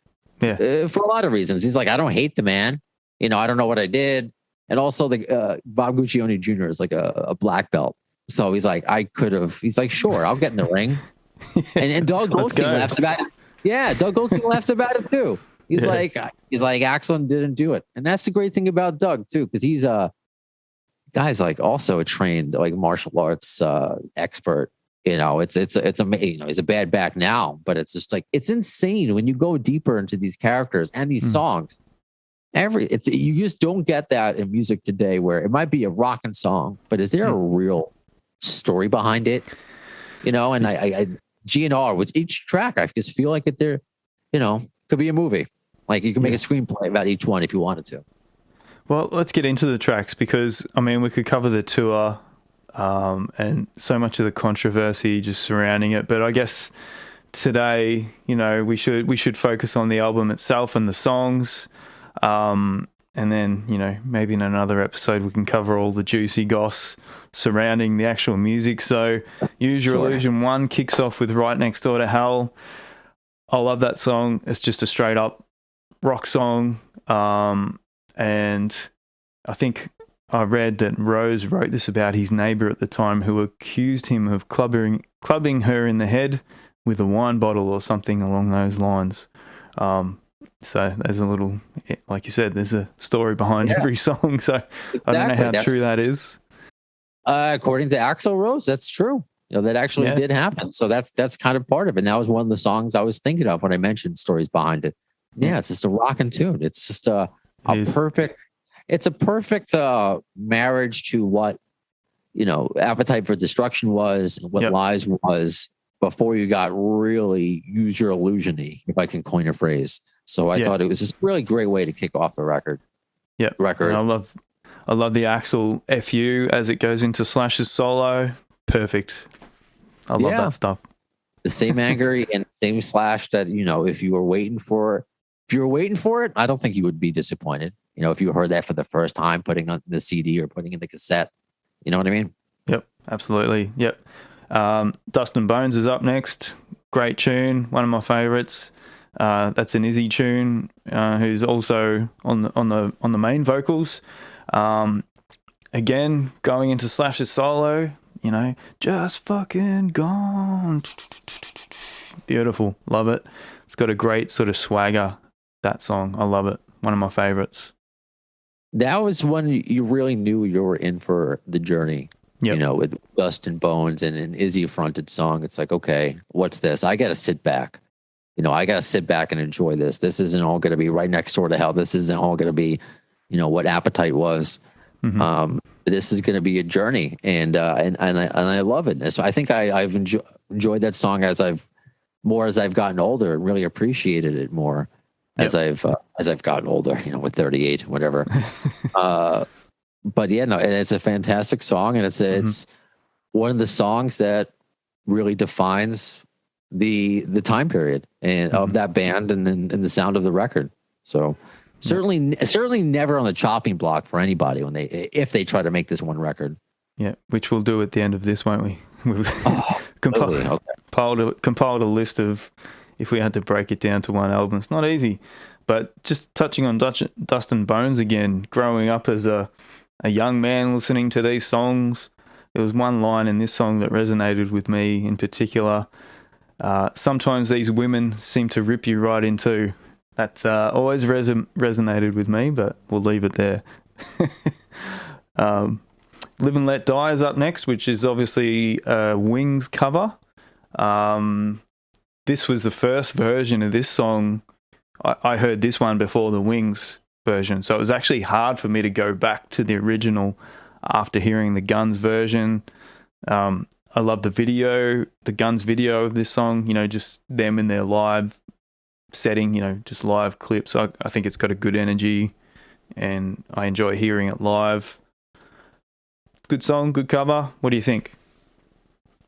Yeah. For a lot of reasons. He's like, I don't hate the man. I don't know what I did. And also the Bob Guccione Jr. is like a black belt. So he's like, he's like, sure, I'll get in the ring. And Doug Goldstein laughs about it. Yeah, Doug Goldstein laughs about it too. He's like, Axl didn't do it. And that's the great thing about Doug too, because he's guy's like also a trained like martial arts expert. It's amazing. He's a bad back now, but it's just like, it's insane when you go deeper into these characters and these songs. You just don't get that in music today, where it might be a rocking song, but is there a real story behind it? And I GNR with each track, I just feel like there, could be a movie. Like you can make a screenplay about each one if you wanted to. Well, let's get into the tracks, because we could cover the tour and so much of the controversy just surrounding it. But I guess today, we should focus on the album itself and the songs. And then, maybe in another episode we can cover all the juicy goss surrounding the actual music. So Use Your Illusion 1 kicks off with Right Next Door to Hell. I love that song. It's just a straight up rock song. And I think I read that Rose wrote this about his neighbor at the time, who accused him of clubbing her in the head with a wine bottle or something along those lines. So there's a little, like you said, there's a story behind every song. So exactly. I don't know how true that is. According to Axl Rose, that's true. That actually did happen. So that's kind of part of it. And that was one of the songs I was thinking of when I mentioned stories behind it. Yeah, it's just a rockin' tune. It's just a perfect marriage to what, Appetite for Destruction was and what Lies was before you got really Use Your Illusion-y, if I can coin a phrase. So I thought it was just a really great way to kick off the record. Yeah. Record. And I love the Axl FU as it goes into Slash's solo. Perfect. I love that stuff. The same anger and same Slash that, if you were waiting for it, I don't think you would be disappointed. If you heard that for the first time, putting on the CD or putting in the cassette, you know what I mean? Yep, absolutely. Yep. Dust and Bones is up next. Great tune, one of my favorites. That's an Izzy tune, who's also on the main vocals. Again, going into Slash's solo, just fucking gone. Beautiful, love it. It's got a great sort of swagger. That song, I love it. One of my favorites. that was when you really knew you were in for the journey. Yep. You know, with Dust and Bones and an Izzy fronted song. It's like, okay, what's this? I got to sit back. You know, I got to sit back and enjoy this. This isn't all going to be right next door to hell. This isn't all going to be, you know, what Appetite was. This is going to be a journey, and I love it. And so I think I've enjoyed that song as I've gotten older, and really appreciated it more as I've gotten older. You know, with 38, whatever. But yeah, no, and it's a fantastic song, and it's one of the songs that really defines the time period and of that band, and then the sound of the record. So certainly never on the chopping block for anybody if they try to make this one record. Yeah, which we'll do at the end of this, won't we? We've compiled a list of, if we had to break it down to one album. It's not easy, but just touching on Dust and Bones again, growing up as a young man listening to these songs, there was one line in this song that resonated with me in particular. Sometimes these women seem to rip you right in two. That's always resonated with me, but we'll leave it there. Live and Let Die is up next, which is obviously a Wings cover. This was the first version of this song. I heard this one before the Wings version, so it was actually hard for me to go back to the original after hearing the Guns version. I love the Guns video of this song, you know, just them in their live setting, you know, just live clips. I think it's got a good energy, and I enjoy hearing it live. Good song, good cover. What do you think?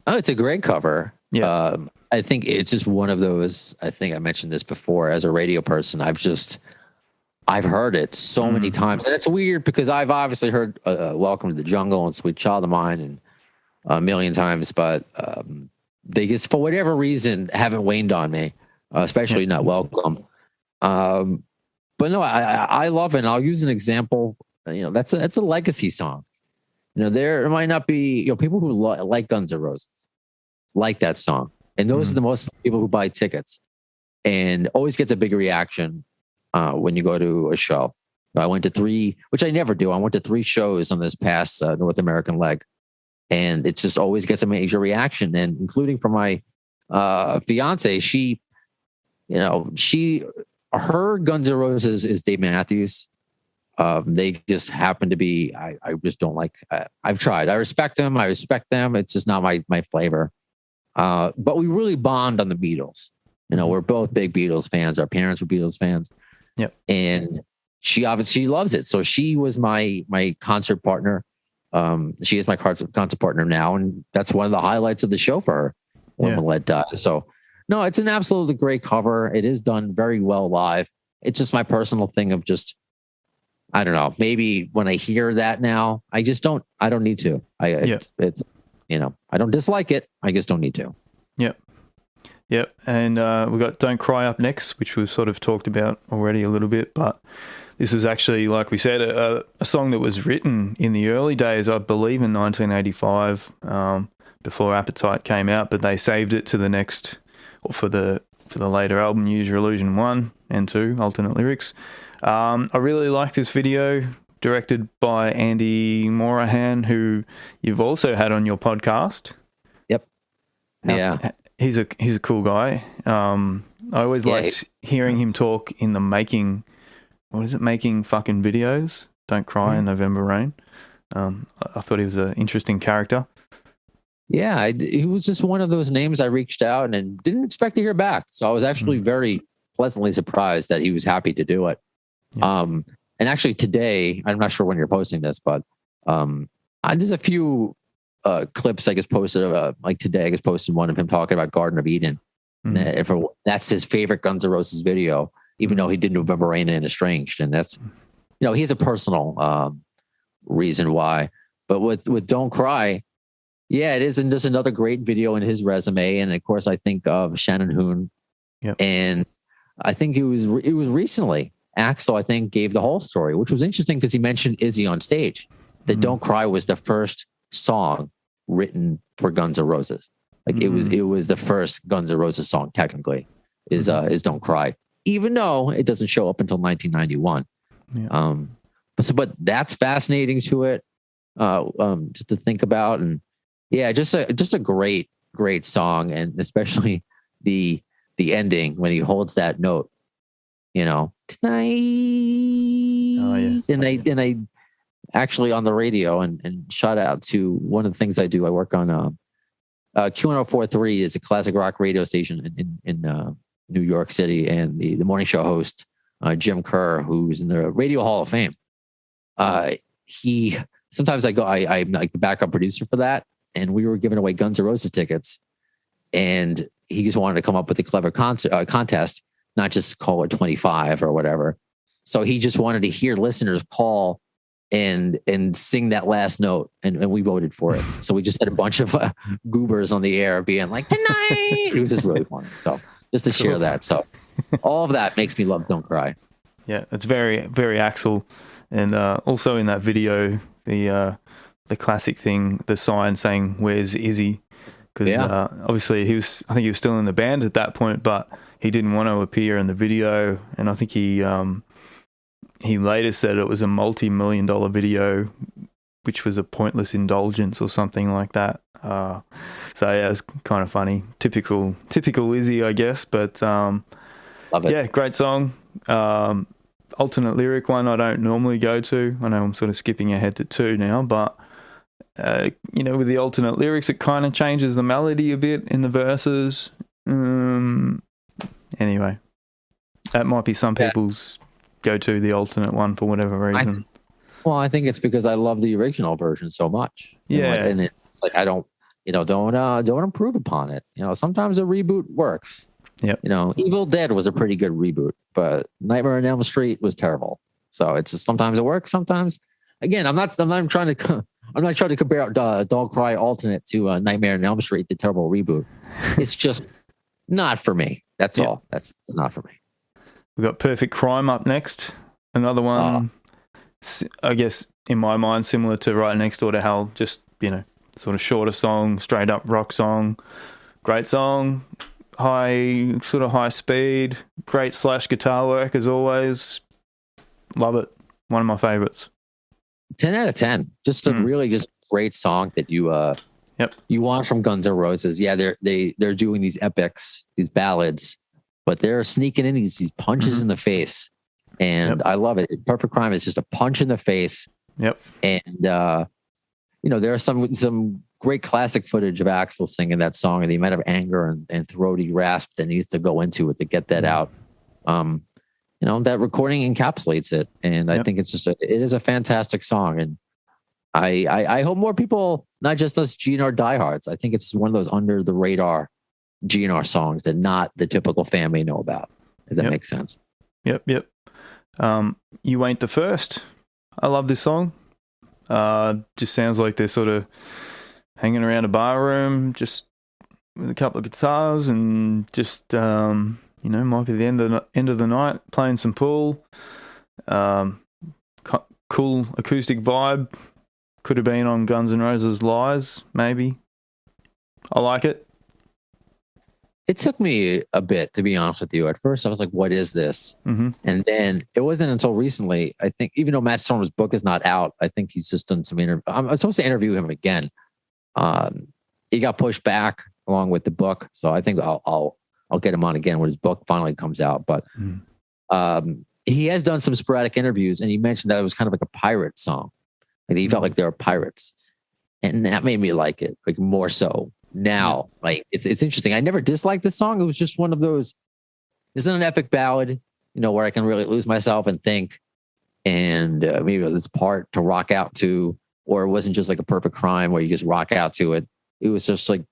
Oh, it's a great cover. Yeah. I think it's just one of those, I think I mentioned this before, as a radio person, I've heard it so many times. And it's weird because I've obviously heard Welcome to the Jungle and Sweet Child of Mine and a million times, but they just, for whatever reason, haven't waned on me, especially not Welcome. But no, I love it. And I'll use an example. You know, that's a legacy song. You know, there might not be, you know, people who like Guns N' Roses like that song. And those are the most people who buy tickets and always gets a big reaction when you go to a show. I went to 3, which I never do. I went to 3 shows on this past North American leg. And it just always gets a major reaction. And including from my fiance, she, you know, her Guns N' Roses is Dave Matthews. They just happen to be, I just don't like, I've tried. I respect them. I respect them. It's just not my flavor. But we really bond on the Beatles. You know, we're both big Beatles fans. Our parents were Beatles fans. Yep. And she obviously loves it. So she was my concert partner. She is my concert partner now. And that's one of the highlights of the show for her when Let Die. So no, it's an absolutely great cover. It is done very well live. It's just my personal thing of just, I don't know, maybe when I hear that now, I don't need to. It's, you know, I don't dislike it. I just don't need to. Yep. And we've got Don't Cry up next, which we've sort of talked about already a little bit, but this was actually, like we said, a song that was written in the early days, I believe in 1985, before Appetite came out, but they saved it to the next, or for the later album, Use Your Illusion 1 and 2, alternate lyrics. I really like this video, directed by Andy Morahan, who you've also had on your podcast. Yep. Yeah. He's a cool guy. I always liked hearing him talk in the making fucking videos. Don't Cry in November Rain. I thought he was an interesting character. Yeah, he was just one of those names I reached out and didn't expect to hear back. So I was actually very pleasantly surprised that he was happy to do it. Yeah. And actually today, I'm not sure when you're posting this, but there's a few clips I just posted, like today I just posted one of him talking about Garden of Eden. That's his favorite Guns N' Roses video, even though he did November Rain and Estranged. And that's, you know, he has a personal reason why. But with Don't Cry, yeah, it is. And there's another great video in his resume. And of course, I think of Shannon Hoon. Yep. And I think it was recently Axl, I think, gave the whole story, which was interesting because he mentioned Izzy on stage. That Don't Cry was the first song written for Guns N' Roses. Like it was the first Guns N' Roses song technically is Don't Cry, even though it doesn't show up until 1991. Yeah. but that's fascinating to it, just to think about. And yeah, just a great song, and especially the ending when he holds that note, tonight. Oh yeah. And I actually on the radio, and shout out to one of the things I do. I work on Q1043 is a classic rock radio station in New York City, and the morning show host Jim Kerr, who's in the Radio Hall of Fame. He sometimes I'm like the backup producer for that, and we were giving away Guns N' Roses tickets, and he just wanted to come up with a clever contest, not just call it 25 or whatever. So he just wanted to hear listeners call and sing that last note, and we voted for it. So we just had a bunch of goobers on the air being like, tonight. It was just really funny. So just to share that. So all of that makes me love Don't Cry. Yeah, it's very, very Axl. And also in that video, the classic thing, the sign saying, "Where's Izzy?" Because obviously I think he was still in the band at that point, but he didn't want to appear in the video. And I think he later said it was a multi-million-dollar video, which was a pointless indulgence or something like that. So yeah, it's kind of funny. Typical Izzy, I guess. But love it. Yeah, great song. Alternate lyric one I don't normally go to. I know I'm sort of skipping ahead to 2 now, but with the alternate lyrics, it kind of changes the melody a bit in the verses. Anyway, that might be some people's go to, the alternate one, for whatever reason. I think it's because I love the original version so much. Yeah, and it's like I don't improve upon it. Sometimes a reboot works. Yep. Evil Dead was a pretty good reboot, but Nightmare on Elm Street was terrible. So it's just sometimes it works. Sometimes, again, I'm not trying to compare out Don't Cry alternate to Nightmare on Elm Street, the terrible reboot. It's just not for me. That's all. It's not for me. We've got Perfect Crime up next. Another one, I guess, in my mind, similar to Right Next Door to Hell. Just, sort of shorter song, straight up rock song. Great song. High speed. Great slash guitar work as always. Love it. One of my favorites. 10 out of 10. Just a really just great song that you want from Guns N' Roses. Yeah, they're doing these epics, these ballads, but they're sneaking in these punches in the face, and I love it. Perfect Crime is just a punch in the face. Yep. And there are some great classic footage of Axl singing that song, and the amount of anger and throaty rasp that needs to go into it to get that out. That recording encapsulates it, and I think it is a fantastic song. And I hope more people, not just us GNR diehards, I think it's one of those under the radar GNR songs that not the typical fan may know about, if that makes sense. Yep. You Ain't the First. I love this song. Just sounds like they're sort of hanging around a bar room, just with a couple of guitars, and just might be the end of the night, playing some pool. Cool acoustic vibe. Could have been on Guns N' Roses' Lies, maybe. I like it. It took me a bit, to be honest with you. At first, I was like, what is this? Mm-hmm. And then it wasn't until recently, I think, even though Matt Storm's book is not out, I think he's just done some interview. I'm supposed to interview him again. He got pushed back along with the book. So I think I'll get him on again when his book finally comes out. But he has done some sporadic interviews, and he mentioned that it was kind of like a pirate song. Like he felt like they were pirates. And that made me like it, like more so. Now, like it's interesting. I never disliked the song. It was just one of those. Isn't an epic ballad, where I can really lose myself and think, and maybe this part to rock out to, or it wasn't just like a Perfect Crime where you just rock out to it. It was just like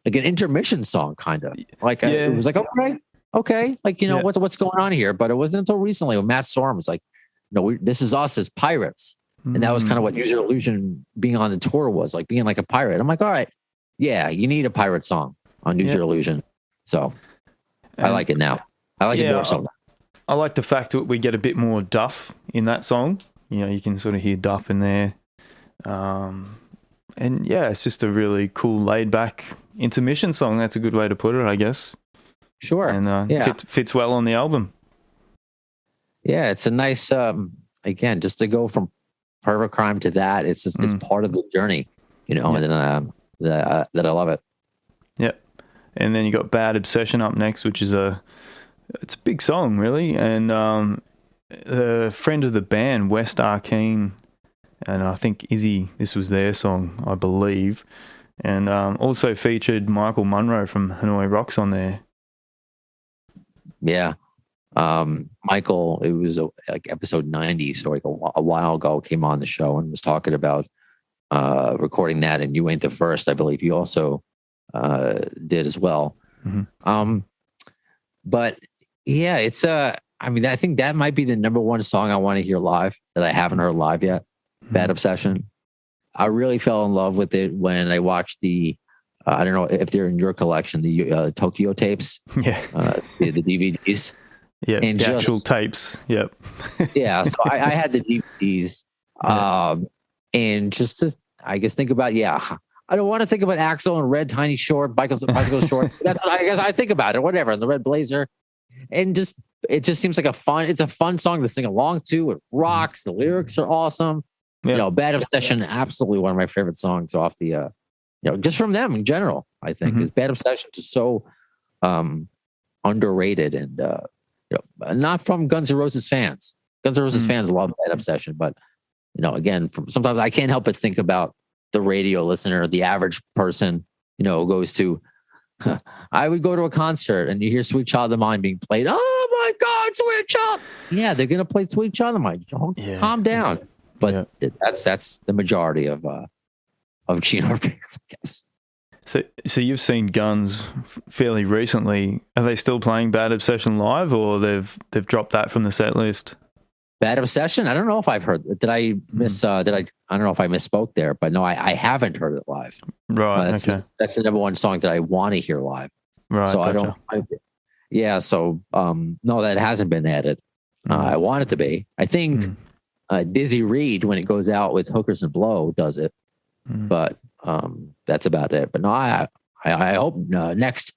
an intermission song, kind of. Like it was like okay, like what's going on here? But it wasn't until recently when Matt Sorum was like, "No, this is us as pirates," and that was kind of what Use Your Illusion being on the tour was like, being like a pirate. I'm like, all right. Yeah, you need a pirate song on Use Your Illusion. So I like it now. I like it more so. I like the fact that we get a bit more Duff in that song. You can sort of hear Duff in there. And it's just a really cool laid back intermission song. That's a good way to put it, I guess. Sure. And fits well on the album. Yeah, it's a nice again, just to go from Perfect Crime to that, it's just it's part of the journey, you know. And then that I love it. Yep. And then you got Bad Obsession up next, which is it's a big song, really. And a friend of the band, West Arkeen, and I think Izzy, this was their song, I believe. And also featured Michael Monroe from Hanoi Rocks on there. Yeah. Michael, it was like episode 90, so like a while ago, came on the show and was talking about recording that. And You Ain't the First, I believe you also did as well. Mm-hmm. But yeah, it's I mean, I think that might be the number one song I want to hear live that I haven't heard live yet. Mm-hmm. Bad Obsession. I really fell in love with it when I watched the I don't know if they're in your collection, the Tokyo tapes, the DVDs. Yeah, and the actual tapes. Yep. Yeah, so I had the DVDs, and just to, I guess, think about, I don't want to think about Axl and red tiny short, bicycle short. That's what I guess I think about it, whatever, and the red blazer. And it just seems like it's a fun song to sing along to. It rocks. The lyrics are awesome. Yep. You know, Bad Obsession, absolutely one of my favorite songs off the, you know, just from them in general, I think, is Bad Obsession, just so underrated and, you know, not from Guns N' Roses fans. Guns N' Roses fans love Bad Obsession, but, you know, again, sometimes I can't help but think about the radio listener, the average person, you know, goes to, I would go to a concert and you hear Sweet Child of Mine being played. Oh my God, Sweet Child. Yeah, they're going to play Sweet Child of Mine. Calm down. But that's the majority of Chino fans, I guess. So you've seen Guns fairly recently. Are they still playing Bad Obsession live, or they've dropped that from the set list? Bad Obsession? I don't know if I've heard. Did I miss? I don't know if I misspoke there, but no, I haven't heard it live. Right. That's the number one song that I want to hear live. Right. So gotcha. So no, that hasn't been added. I want it to be. I think Dizzy Reed, when it goes out with Hookers and Blow, does it. But that's about it. But no, I hope next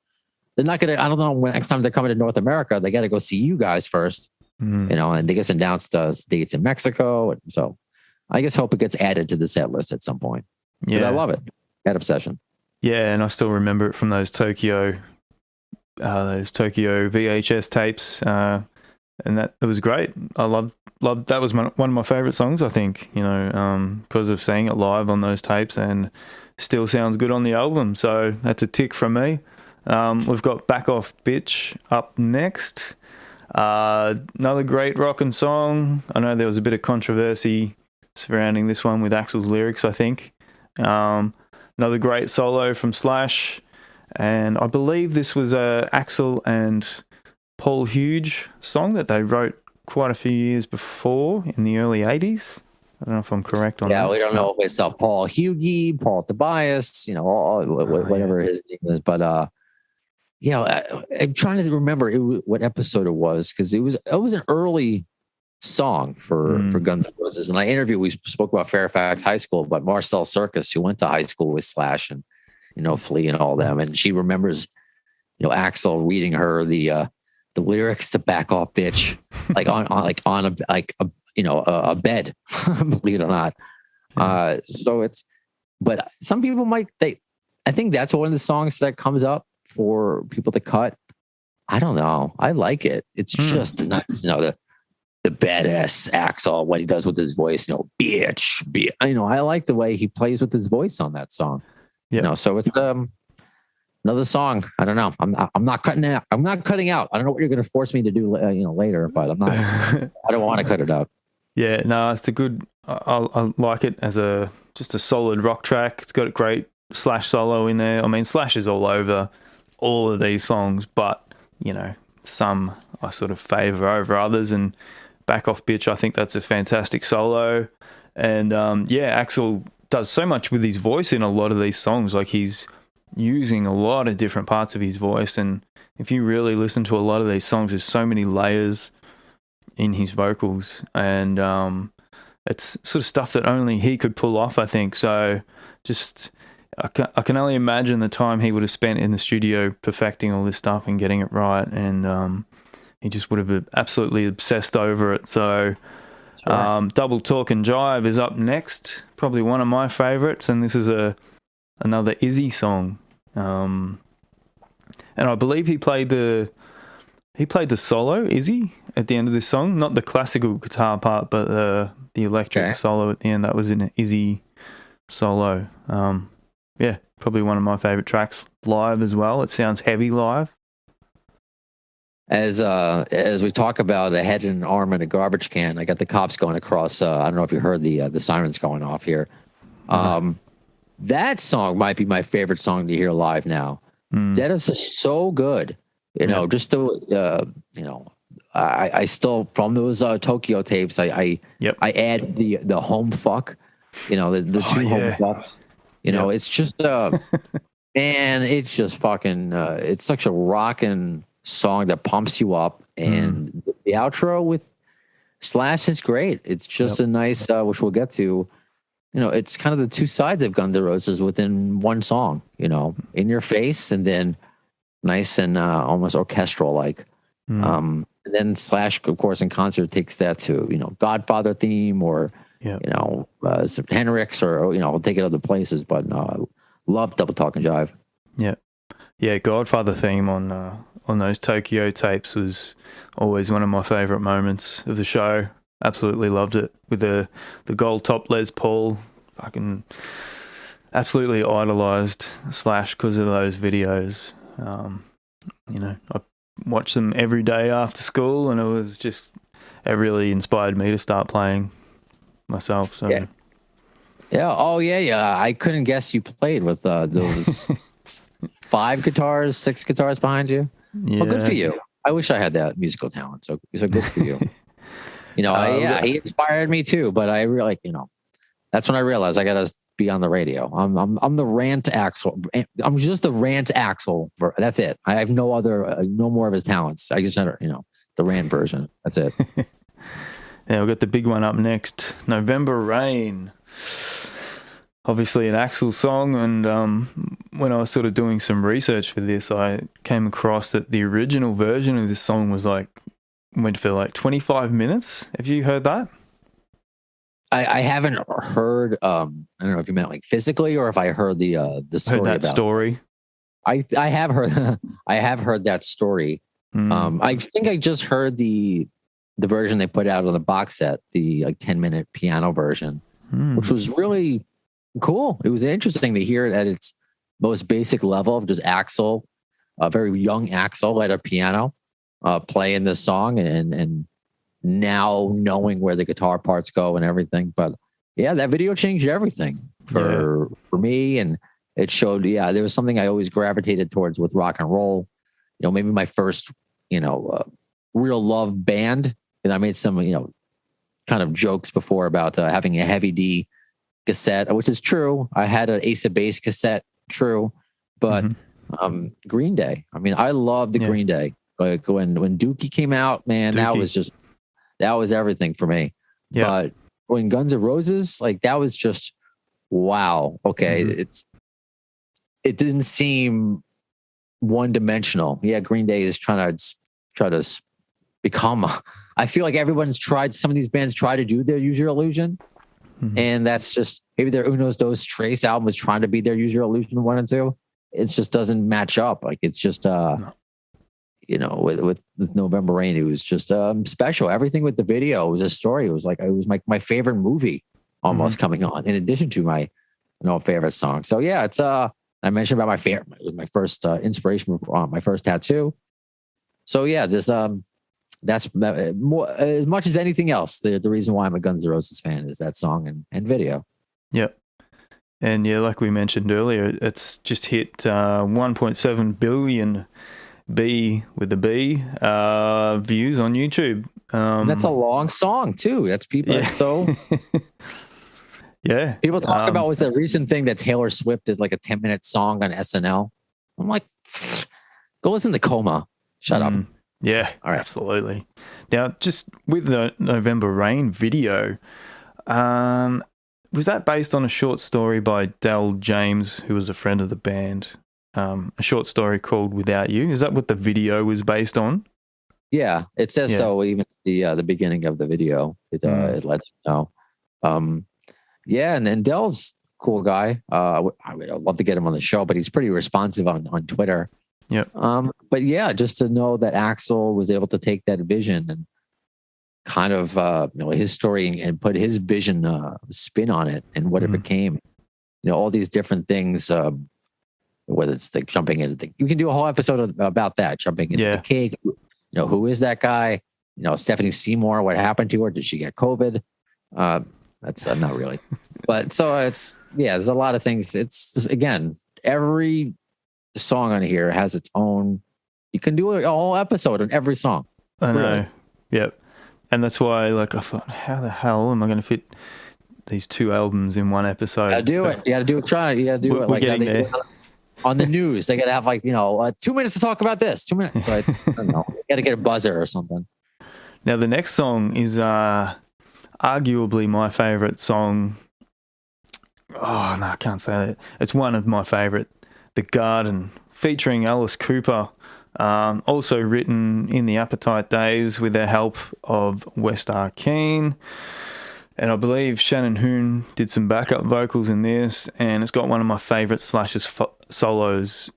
they're not gonna. I don't know when next time they're coming to North America, they got to go see you guys first. You know, and they get announced dates in Mexico, and so I just hope it gets added to the set list at some point because I love it. Bad Obsession. Yeah, and I still remember it from those Tokyo VHS tapes, and that it was great. I loved that was one of my favorite songs. I think, you know, because of seeing it live on those tapes, and still sounds good on the album. So that's a tick from me. We've got Back Off Bitch up next. Another great rockin' song. I know there was a bit of controversy surrounding this one with Axl's lyrics, I think. Another great solo from Slash, and I believe this was a Axl and Paul Huge song that they wrote quite a few years before in the early 80s. I don't know if I'm correct on that. Yeah, we don't know if it's Paul Hughie, Paul Tobias, you know, whatever his name is, but I'm trying to remember what episode it was, because it was an early song for Guns N' Roses. And we spoke about Fairfax High School, but Marcel Circus, who went to high school with Slash and, you know, Flea and all them, and she remembers, you know, Axl reading her the lyrics to Back Off Bitch, like on a bed, believe it or not. But some people I think that's one of the songs that comes up for people to cut. I don't know. I like it. It's just nice, you know, the badass Axl, what he does with his voice, you know, bitch. You know, I like the way he plays with his voice on that song. You know, so it's another song. I don't know. I'm not cutting out. I'm not cutting out. I don't know what you're going to force me to do, you know, later, but I'm not. I don't want to cut it out. Yeah, no, it's a good. I like it as just a solid rock track. It's got a great Slash solo in there. I mean, Slash is all over all of these songs, but, you know, some I sort of favor over others, and Back Off Bitch, I think that's a fantastic solo. And Axl does so much with his voice in a lot of these songs. Like, he's using a lot of different parts of his voice, and if you really listen to a lot of these songs, there's so many layers in his vocals, and it's sort of stuff that only he could pull off, I think. So just I can only imagine the time he would have spent in the studio perfecting all this stuff and getting it right, and he just would have absolutely obsessed over it. So Sure. Double Talk and Jive is up next. Probably one of my favorites, and this is another Izzy song. And I believe he played the solo, Izzy, at the end of this song. Not the classical guitar part, but the electric solo at the end. That was an Izzy solo. Yeah, probably one of my favorite tracks live as well. It sounds heavy live. As we talk about a head and an arm in a garbage can, I got the cops going across. I don't know if you heard the sirens going off here. That song might be my favorite song to hear live now. That is so good. You know, just the I still, from those Tokyo tapes, I add the home fuck. You know, the two home fucks. You know, it's just man, it's just fucking. It's such a rockin' song that pumps you up, and the outro with Slash is great. It's just a nice, which we'll get to. You know, it's kind of the two sides of Guns N' Roses within one song. You know, in your face, and then nice and almost orchestral like. And then Slash, of course, in concert takes that to Godfather theme or some Hendrix or we'll take it other places. But love Double Talk and Jive. Yeah, Godfather theme on those Tokyo tapes was always one of my favorite moments of the show. Absolutely loved it with the gold top Les Paul. Fucking absolutely idolized Slash because of those videos. I watched them every day after school, and it really inspired me to start playing myself. So I couldn't guess you played with those 5 guitars, 6 guitars behind you. Well, good for you. I wish I had that musical talent. So good for you. He inspired me too, but I really that's when I realized I gotta be on the radio. I'm the rant Axel. I'm just the rant Axel. That's it. I have no more of his talents. I just had the rant version. That's it. Yeah, we've got the big one up next. November Rain. Obviously an Axel song, and when I was sort of doing some research for this, I came across that the original version of this song went for like 25 minutes. Have you heard that? I haven't heard. I don't know if you meant like physically or if I heard the story. Heard that story. I have heard. I have heard that story. I think I just heard the version they put out on the box set, the 10-minute piano version, which was really cool. It was interesting to hear it at its most basic level of just Axel, a very young Axel at a piano, playing this song and now knowing where the guitar parts go and everything. But yeah, that video changed everything for me. And it showed, there was something I always gravitated towards with rock and roll. Maybe my first, real love band. And I made some, kind of jokes before about having a Heavy D cassette, which is true. I had an Ace of Base cassette, true. But Green Day. I mean, I love the Green Day. Like when Dookie came out, man, that was everything for me. Yeah. But when Guns N' Roses, that was just wow. Okay, it didn't seem one dimensional. Yeah, Green Day is trying to become. I feel like everyone's tried. Some of these bands try to do their Use Your Illusion, and that's just maybe their Uno's Dos Tres album was trying to be their Use Your Illusion 1 and 2. It just doesn't match up. It's just with November Rain, it was just special. Everything with the video was a story. It was my favorite movie almost coming on, in addition to my favorite song. So yeah, it's I mentioned about my first inspiration, my first tattoo. So yeah, this that's more as much as anything else. The reason why I'm a Guns N' Roses fan is that song and video. Yep. And yeah, like we mentioned earlier, it's just hit 1.7 billion B with the B views on YouTube. That's a long song too. That's people. Yeah. So yeah, people talk about was the recent thing that Taylor Swift did like a 10-minute song on SNL. I'm like, go listen to Coma. Shut up. Yeah, all right. Absolutely. Now, just with the November Rain video, was that based on a short story by Del James, who was a friend of the band? A short story called Without You. Is that what the video was based on? Yeah, it says so even the beginning of the video. It lets you know. Yeah, and Dell's a cool guy. I would love to get him on the show, but he's pretty responsive on Twitter. Yep. But yeah, just to know that Axl was able to take that vision and kind of his story and put his vision spin on it and what it became. All these different things. Whether it's like jumping into you can do a whole episode about that, jumping into the cake. Who is that guy? Stephanie Seymour, what happened to her? Did she get COVID? That's not really. But so there's a lot of things. It's just, again, every song on here has its own. You can do a whole episode on every song. I know. Really. Yep. And that's why, I thought, how the hell am I going to fit these 2 albums in one episode? You got to do it. You got to do it. Try it. You got to do it. We're getting there. On the news, they got to have 2 minutes to talk about this. 2 minutes. So I don't know. You got to get a buzzer or something. Now, the next song is arguably my favorite song. Oh, no, I can't say that. It's one of my favorite, The Garden, featuring Alice Cooper. Also written in the Appetite Days with the help of West Arkeen. And I believe Shannon Hoon did some backup vocals in this, and it's got one of my favorite Slash's solos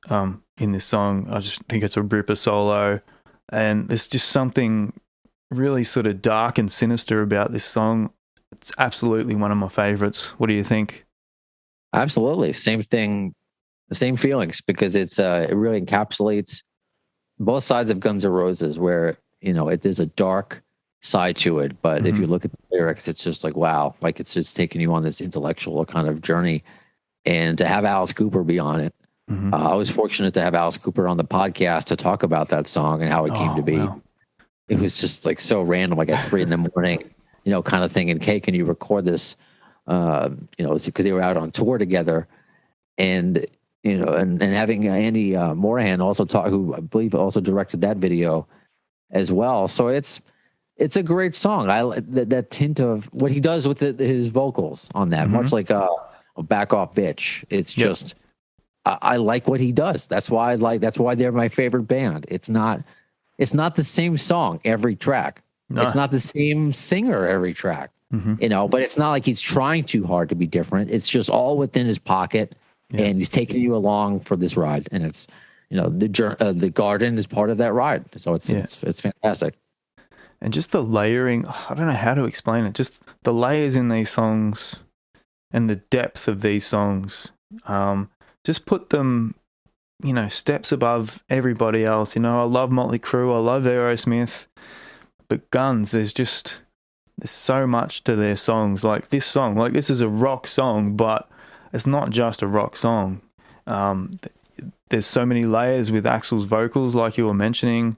in this song. I just think it's a ripper solo, and there's just something really sort of dark and sinister about this song. It's absolutely one of my favorites. What do you think? Absolutely. Same thing, the same feelings, because it really encapsulates both sides of Guns N' Roses, where, there's a dark side to it, but if you look at the lyrics, it's just like, wow, like it's just taking you on this intellectual kind of journey. And to have Alice Cooper be on it, I was fortunate to have Alice Cooper on the podcast to talk about that song and how it came to be. Wow. It was just like so random, like at 3 a.m, kind of thing. And hey, can you record this? Because they were out on tour together, and and having Andy Morahan also who I believe also directed that video as well. So it's a great song. That tint of what he does with his vocals on that, much like a Back Off Bitch. It's just I like what he does. That's why they're my favorite band. It's not the same song every track. No. It's not the same singer every track. But it's not like he's trying too hard to be different. It's just all within his pocket, and he's taking you along for this ride. And it's the Garden is part of that ride. So it's fantastic. And just the layering, I don't know how to explain it. Just the layers in these songs and the depth of these songs, just put them, steps above everybody else. I love Motley Crue, I love Aerosmith, but Guns, there's so much to their songs. Like this song, this is a rock song, but it's not just a rock song. There's so many layers with Axl's vocals, like you were mentioning.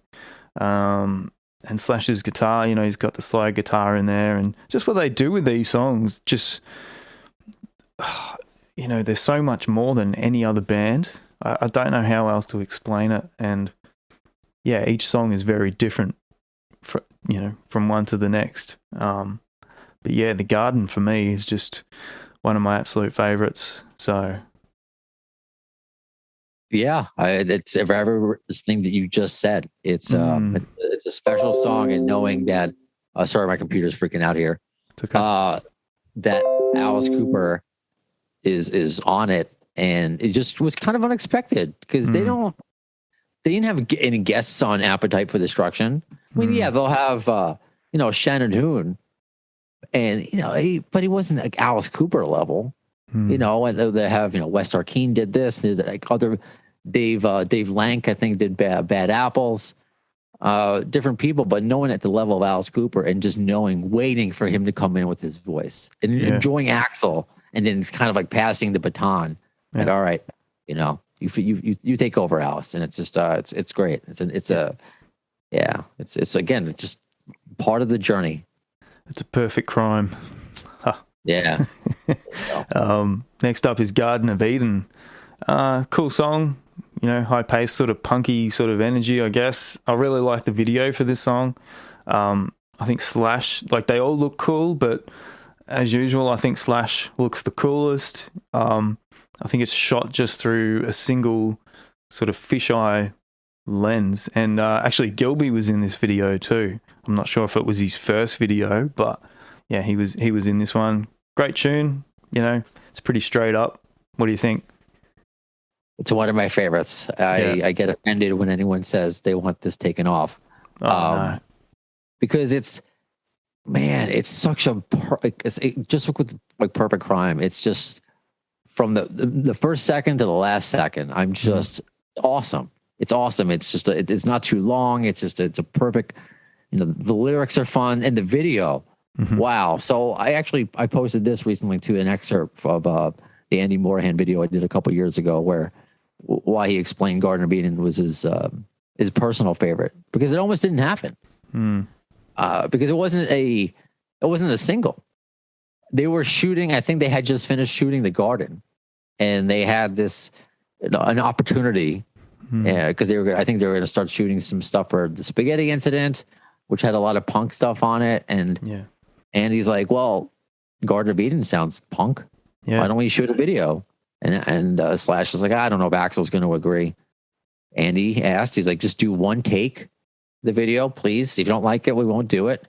And Slash's guitar, he's got the slide guitar in there, and just what they do with these songs, there's so much more than any other band. I don't know how else to explain it. And yeah, each song is very different, from one to the next. But yeah, The Garden for me is just one of my absolute favorites. So yeah, it's everything that you just said. It's a special song, and knowing that. Sorry, my computer's freaking out here. It's okay. That Alice Cooper is on it, and it just was kind of unexpected because they didn't have any guests on Appetite for Destruction. I mean, they'll have Shannon Hoon, and but he wasn't like Alice Cooper level. And they have West Arkeen did this, like other Dave Lank, I think, did Bad Apples, different people, but no one at the level of Alice Cooper, and just waiting for him to come in with his voice and enjoying Axl, and then it's kind of like passing the baton. And all right, you take over, Alice, and it's just it's great. It's again, it's just part of the journey. It's a perfect crime. Yeah. Next up is Garden of Eden. Cool song, high pace, sort of punky sort of energy, I guess. I really like the video for this song. I think Slash, they all look cool, but as usual, I think Slash looks the coolest. I think it's shot just through a single sort of fisheye lens. And actually, Gilby was in this video too. I'm not sure if it was his first video, but yeah, he was in this one. Great tune. You know, it's pretty straight up. What do you think? It's one of my favorites. I get offended when anyone says they want this taken off. No. Because it's such a just like with like Perfect Crime. It's just from the first second to the last second. I'm just awesome. It's awesome. It's just it's not too long. It's a perfect. You know, the lyrics are fun and the video. Wow. So I posted this recently to an excerpt of the Andy Moorhan video I did a couple years ago, where why he explained Garden of Eden was his personal favorite, because it almost didn't happen. Because it wasn't a single. They were shooting. I think they had just finished shooting The Garden, and they had this an opportunity because I think they were going to start shooting some stuff for the Spaghetti Incident, which had a lot of punk stuff on it. And he's like, well, Garden of Eden sounds punk. Why don't we shoot a video? And Slash was like, I don't know if Axl's going to agree. Andy asked, he's like, just do one take the video, please. If you don't like it, we won't do it.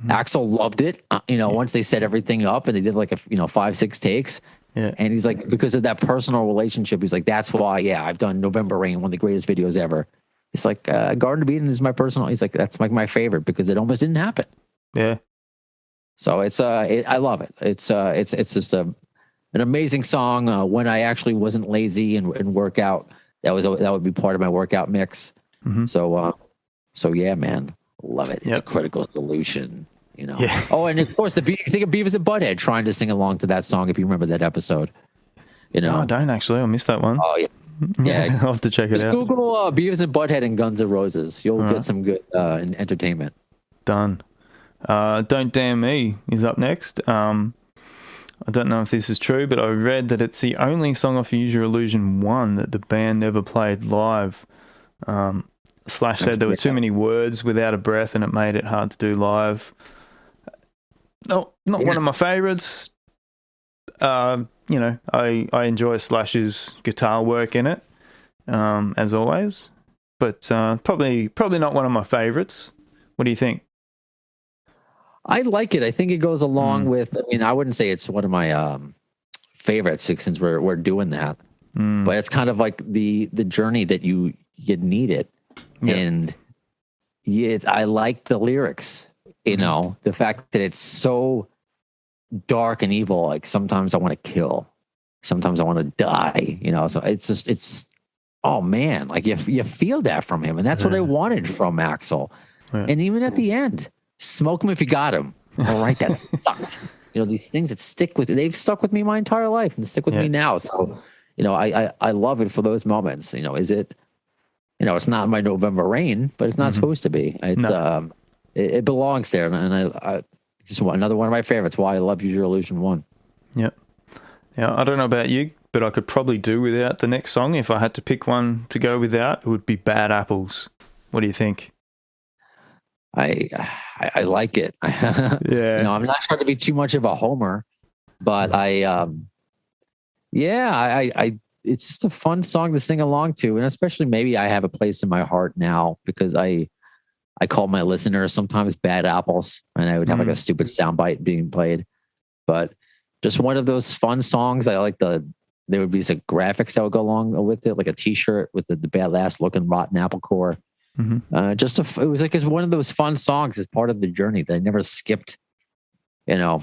Axl loved it. Once they set everything up and they did like 5-6 takes. And he's like, because of that personal relationship, he's like, that's why, I've done November Rain, one of the greatest videos ever. It's like, Garden of Eden is my personal, he's like, that's like my favorite because it almost didn't happen. Yeah. So it's, I love it. It's just an amazing song. When I actually wasn't lazy and work out, that would be part of my workout mix. So yeah, man, love it. It's a critical solution, Oh, and of course, you think of Beavis and Butthead trying to sing along to that song, if you remember that episode. No, I don't actually. I missed that one. Oh yeah, I'll have to check it out. Google Beavis and Butthead and Guns N' Roses. You'll get some good entertainment. Done. Don't Damn Me is up next. I don't know if this is true, but I read that it's the only song off Use Your Illusion 1 that the band never played live. Slash said there were too many words without a breath and it made it hard to do live. No, not one of my favorites. I enjoy Slash's guitar work in it, as always. But probably not one of my favorites. What do you think? I like it. I think it goes along with. I mean, I wouldn't say it's one of my favorites since we're doing that, but it's kind of like the journey that you need it, and I like the lyrics. The fact that it's so dark and evil. Like sometimes I want to kill, sometimes I want to die. So it's oh man, like you feel that from him, and that's what I wanted from Axl. And even at the end, smoke him if you got him. All right, that sucked. These things that stick with you, they've stuck with me my entire life and stick with me now. So, I love it for those moments. Is it, it's not my November Rain, but it's not supposed to be. It's it belongs there, and I just another one of my favorites. Why I love Use Your Illusion 1. Yep. Yeah, I don't know about you, but I could probably do without the next song. If I had to pick one to go without, it would be Bad Apples. What do you think? I like it. I'm not trying to be too much of a homer, but it's just a fun song to sing along to, and especially maybe I have a place in my heart now because I call my listeners sometimes Bad Apples, and I would have like a stupid soundbite being played, but just one of those fun songs. I like there would be some graphics that would go along with it, like a T-shirt with the bad ass looking rotten apple core. It was like it's one of those fun songs as part of the journey that I never skipped. No,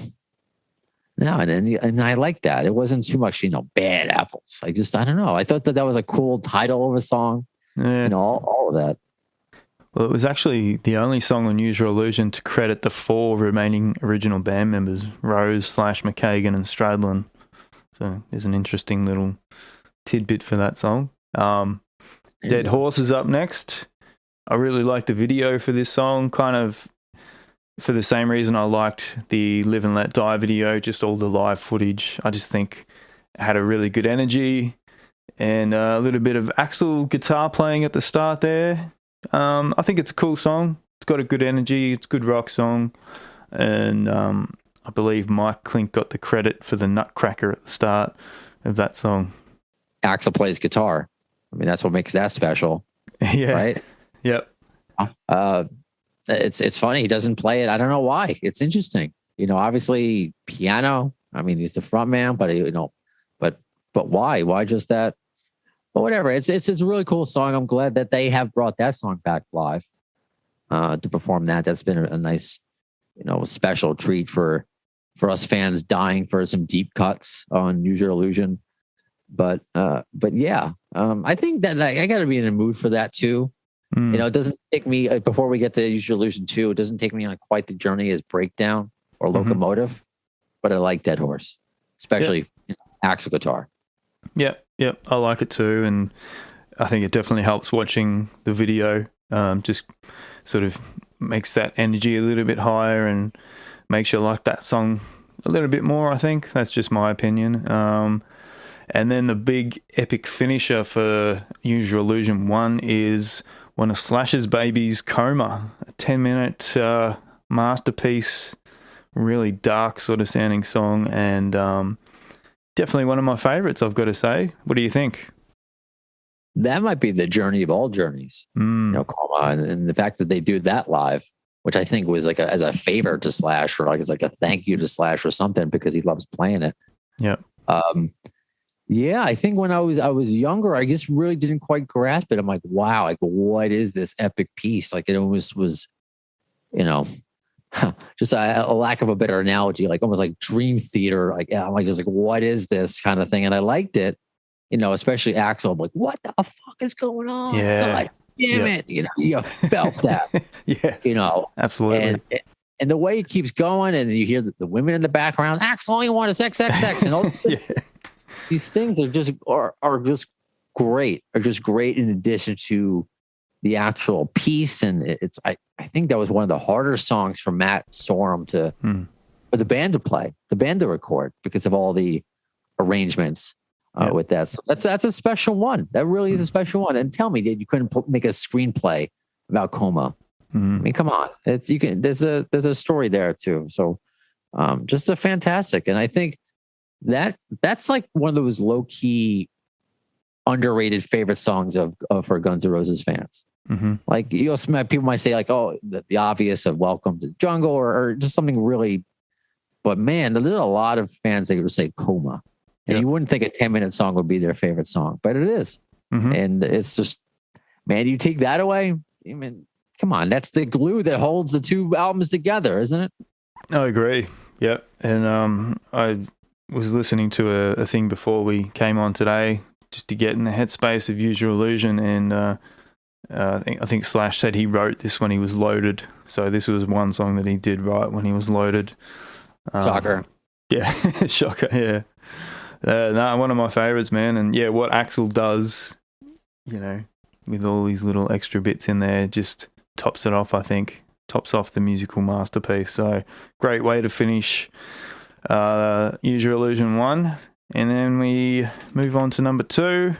and I like that. It wasn't too much, Bad Apples. I don't know. I thought that was a cool title of a song. All of that. Well, it was actually the only song on Use Your Illusion to credit the 4 remaining original band members, Rose, Slash, McKagan, and Stradlin. So there's an interesting little tidbit for that song. Dead Horse is up next. I really liked the video for this song, kind of for the same reason I liked the Live and Let Die video, just all the live footage. I just think it had a really good energy and a little bit of Axl guitar playing at the start there. I think it's a cool song. It's got a good energy. It's a good rock song. And I believe Mike Klink got the credit for the Nutcracker at the start of that song. Axl plays guitar. I mean, that's what makes that special. Yeah. Right. Yep. It's funny. He doesn't play it. I don't know why. It's interesting. Obviously piano. I mean, he's the front man, but but why? Why just that? But whatever. It's a really cool song. I'm glad that they have brought that song back live to perform that. That's been a nice, special treat for us fans dying for some deep cuts on Use Your Illusion. But yeah, I think that I got to be in a mood for that too. It doesn't take me before we get to Use Your Illusion 2. It doesn't take me on quite the journey as Breakdown or Locomotive, but I like Dead Horse, especially Axel guitar. Yep. I like it too, and I think it definitely helps watching the video. Just sort of makes that energy a little bit higher and makes you like that song a little bit more. I think that's just my opinion. And then the big epic finisher for Use Your Illusion 1 is one of Slash's Baby's Coma, a 10-minute masterpiece, really dark sort of sounding song, and definitely one of my favorites, I've got to say. What do you think? That might be the journey of all journeys, Coma, and the fact that they do that live, which I think was like as a favor to Slash, or like as like a thank you to Slash or something, because he loves playing it. Yeah. Yeah, I think when I was younger, I just really didn't quite grasp it. I'm like, wow, like what is this epic piece? Like it almost was, just a lack of a better analogy, like almost like dream theater. Like I'm like just like, what is this kind of thing? And I liked it, especially Axel. I'm like, what the fuck is going on? Yeah. God damn it! You felt that. Yes. Absolutely. And the way it keeps going, and you hear the women in the background. Axel, all you want is XXX, and all. These things are just great. Are just great in addition to the actual piece, and I think that was one of the harder songs for Matt Sorum for the band to play, the band to record, because of all the arrangements with that. So that's a special one. That really is a special one. And tell me that you couldn't make a screenplay about Coma. I mean, come on, there's a story there too. So just a fantastic, and I think that's like one of those low key underrated favorite songs of for Guns N' Roses fans. Like people might say like, oh, the obvious of Welcome to the Jungle or just something really, but man, there's a lot of fans that would say Coma, and you wouldn't think a 10-minute song would be their favorite song, but it is. And it's just, man, you take that away, I mean, come on, that's the glue that holds the two albums together, isn't it? I agree. Yep. And I was listening to a thing before we came on today just to get in the headspace of Use Your Illusion, and I think Slash said he wrote this when he was loaded, so this was one song that he did write when he was loaded. Shocker. Yeah. Shocker. Yeah. No, one of my favorites, man. And yeah, what Axel does, with all these little extra bits in there, just tops it off. I think tops off the musical masterpiece. So great way to finish Use Your Illusion 1, and then we move on to number 2,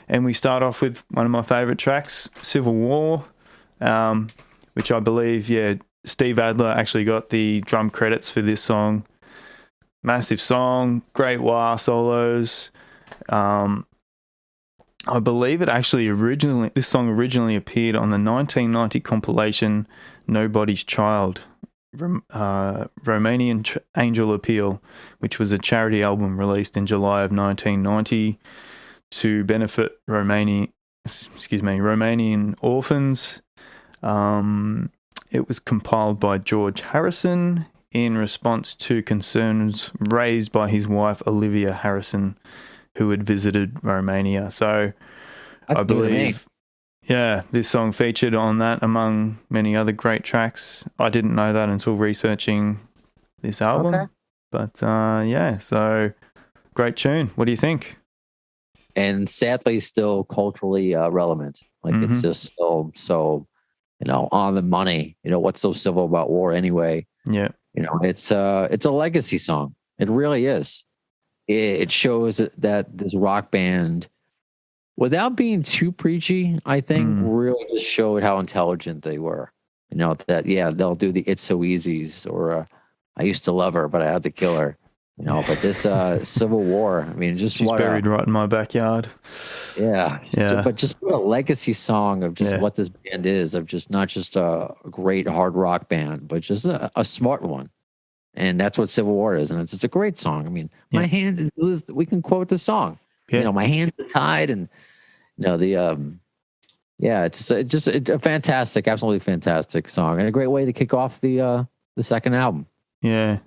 and we start off with one of my favorite tracks, Civil War, which I believe Steve Adler actually got the drum credits for this song. Massive song, great wah solos. I believe this song originally appeared on the 1990 compilation Nobody's Child, Romanian Angel Appeal, which was a charity album released in July of 1990 to benefit Romanian orphans. It was compiled by George Harrison in response to concerns raised by his wife Olivia Harrison, who had visited Romania. So that's, I believe, this song featured on that among many other great tracks. I didn't know that until researching this album. Okay. But so great tune. What do you think? And sadly still culturally relevant. Like it's just still so, on the money. What's so civil about war anyway? Yeah. It's a legacy song. It really is. It shows that this rock band, without being too preachy, I think really just showed how intelligent they were. They'll do the It's So Easy's or I used to love her, but I had to kill her. But this Civil War, I mean, just She's what buried right in my backyard. yeah. But just what a legacy song of just what this band is, of just not just a great hard rock band, but just a smart one. And that's what Civil War is. And it's a great song. I mean, my hand is, we can quote the song. My hands are tied, and it's just a fantastic, absolutely fantastic song, and a great way to kick off the second album. Yeah.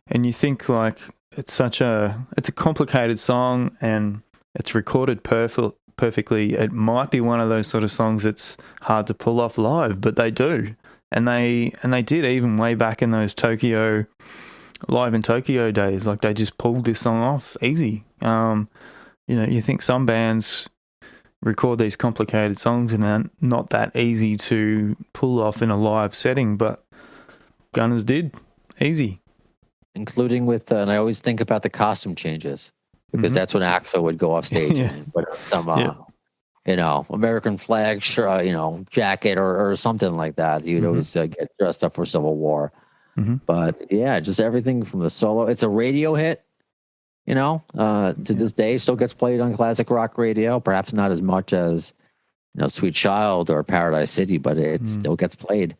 And you think like it's a complicated song, and it's recorded perfectly. It might be one of those sort of songs that's hard to pull off live, but they do. And they did, even way back in those Live in Tokyo days. Like, they just pulled this song off easy. You think some bands record these complicated songs and they're not that easy to pull off in a live setting, but Gunners did. Easy. Including with, and I always think about the costume changes, because that's when Axl would go off stage and put on some American flag jacket or something like that. You'd always get dressed up for Civil War. But just everything from the solo. It's a radio hit, to this day. Still gets played on classic rock radio. Perhaps not as much as Sweet Child or Paradise City, but it still gets played.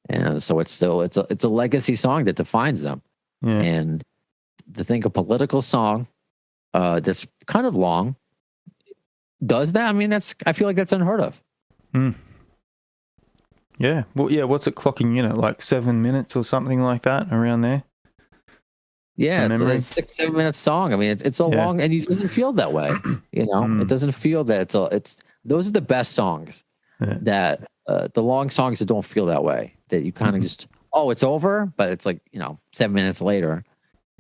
And so it's a legacy song that defines them. And to think a political song that's kind of long does that, I mean, I feel like that's unheard of. Yeah. Well, what's it clocking in at? Like 7 minutes or something like that, around there? Yeah, it's a 6-7 minute song. I mean, it's a long, and it doesn't feel that way. It doesn't feel that it's those are the best songs that the long songs that don't feel that way, that you kind of just, it's over, but it's like, 7 minutes later.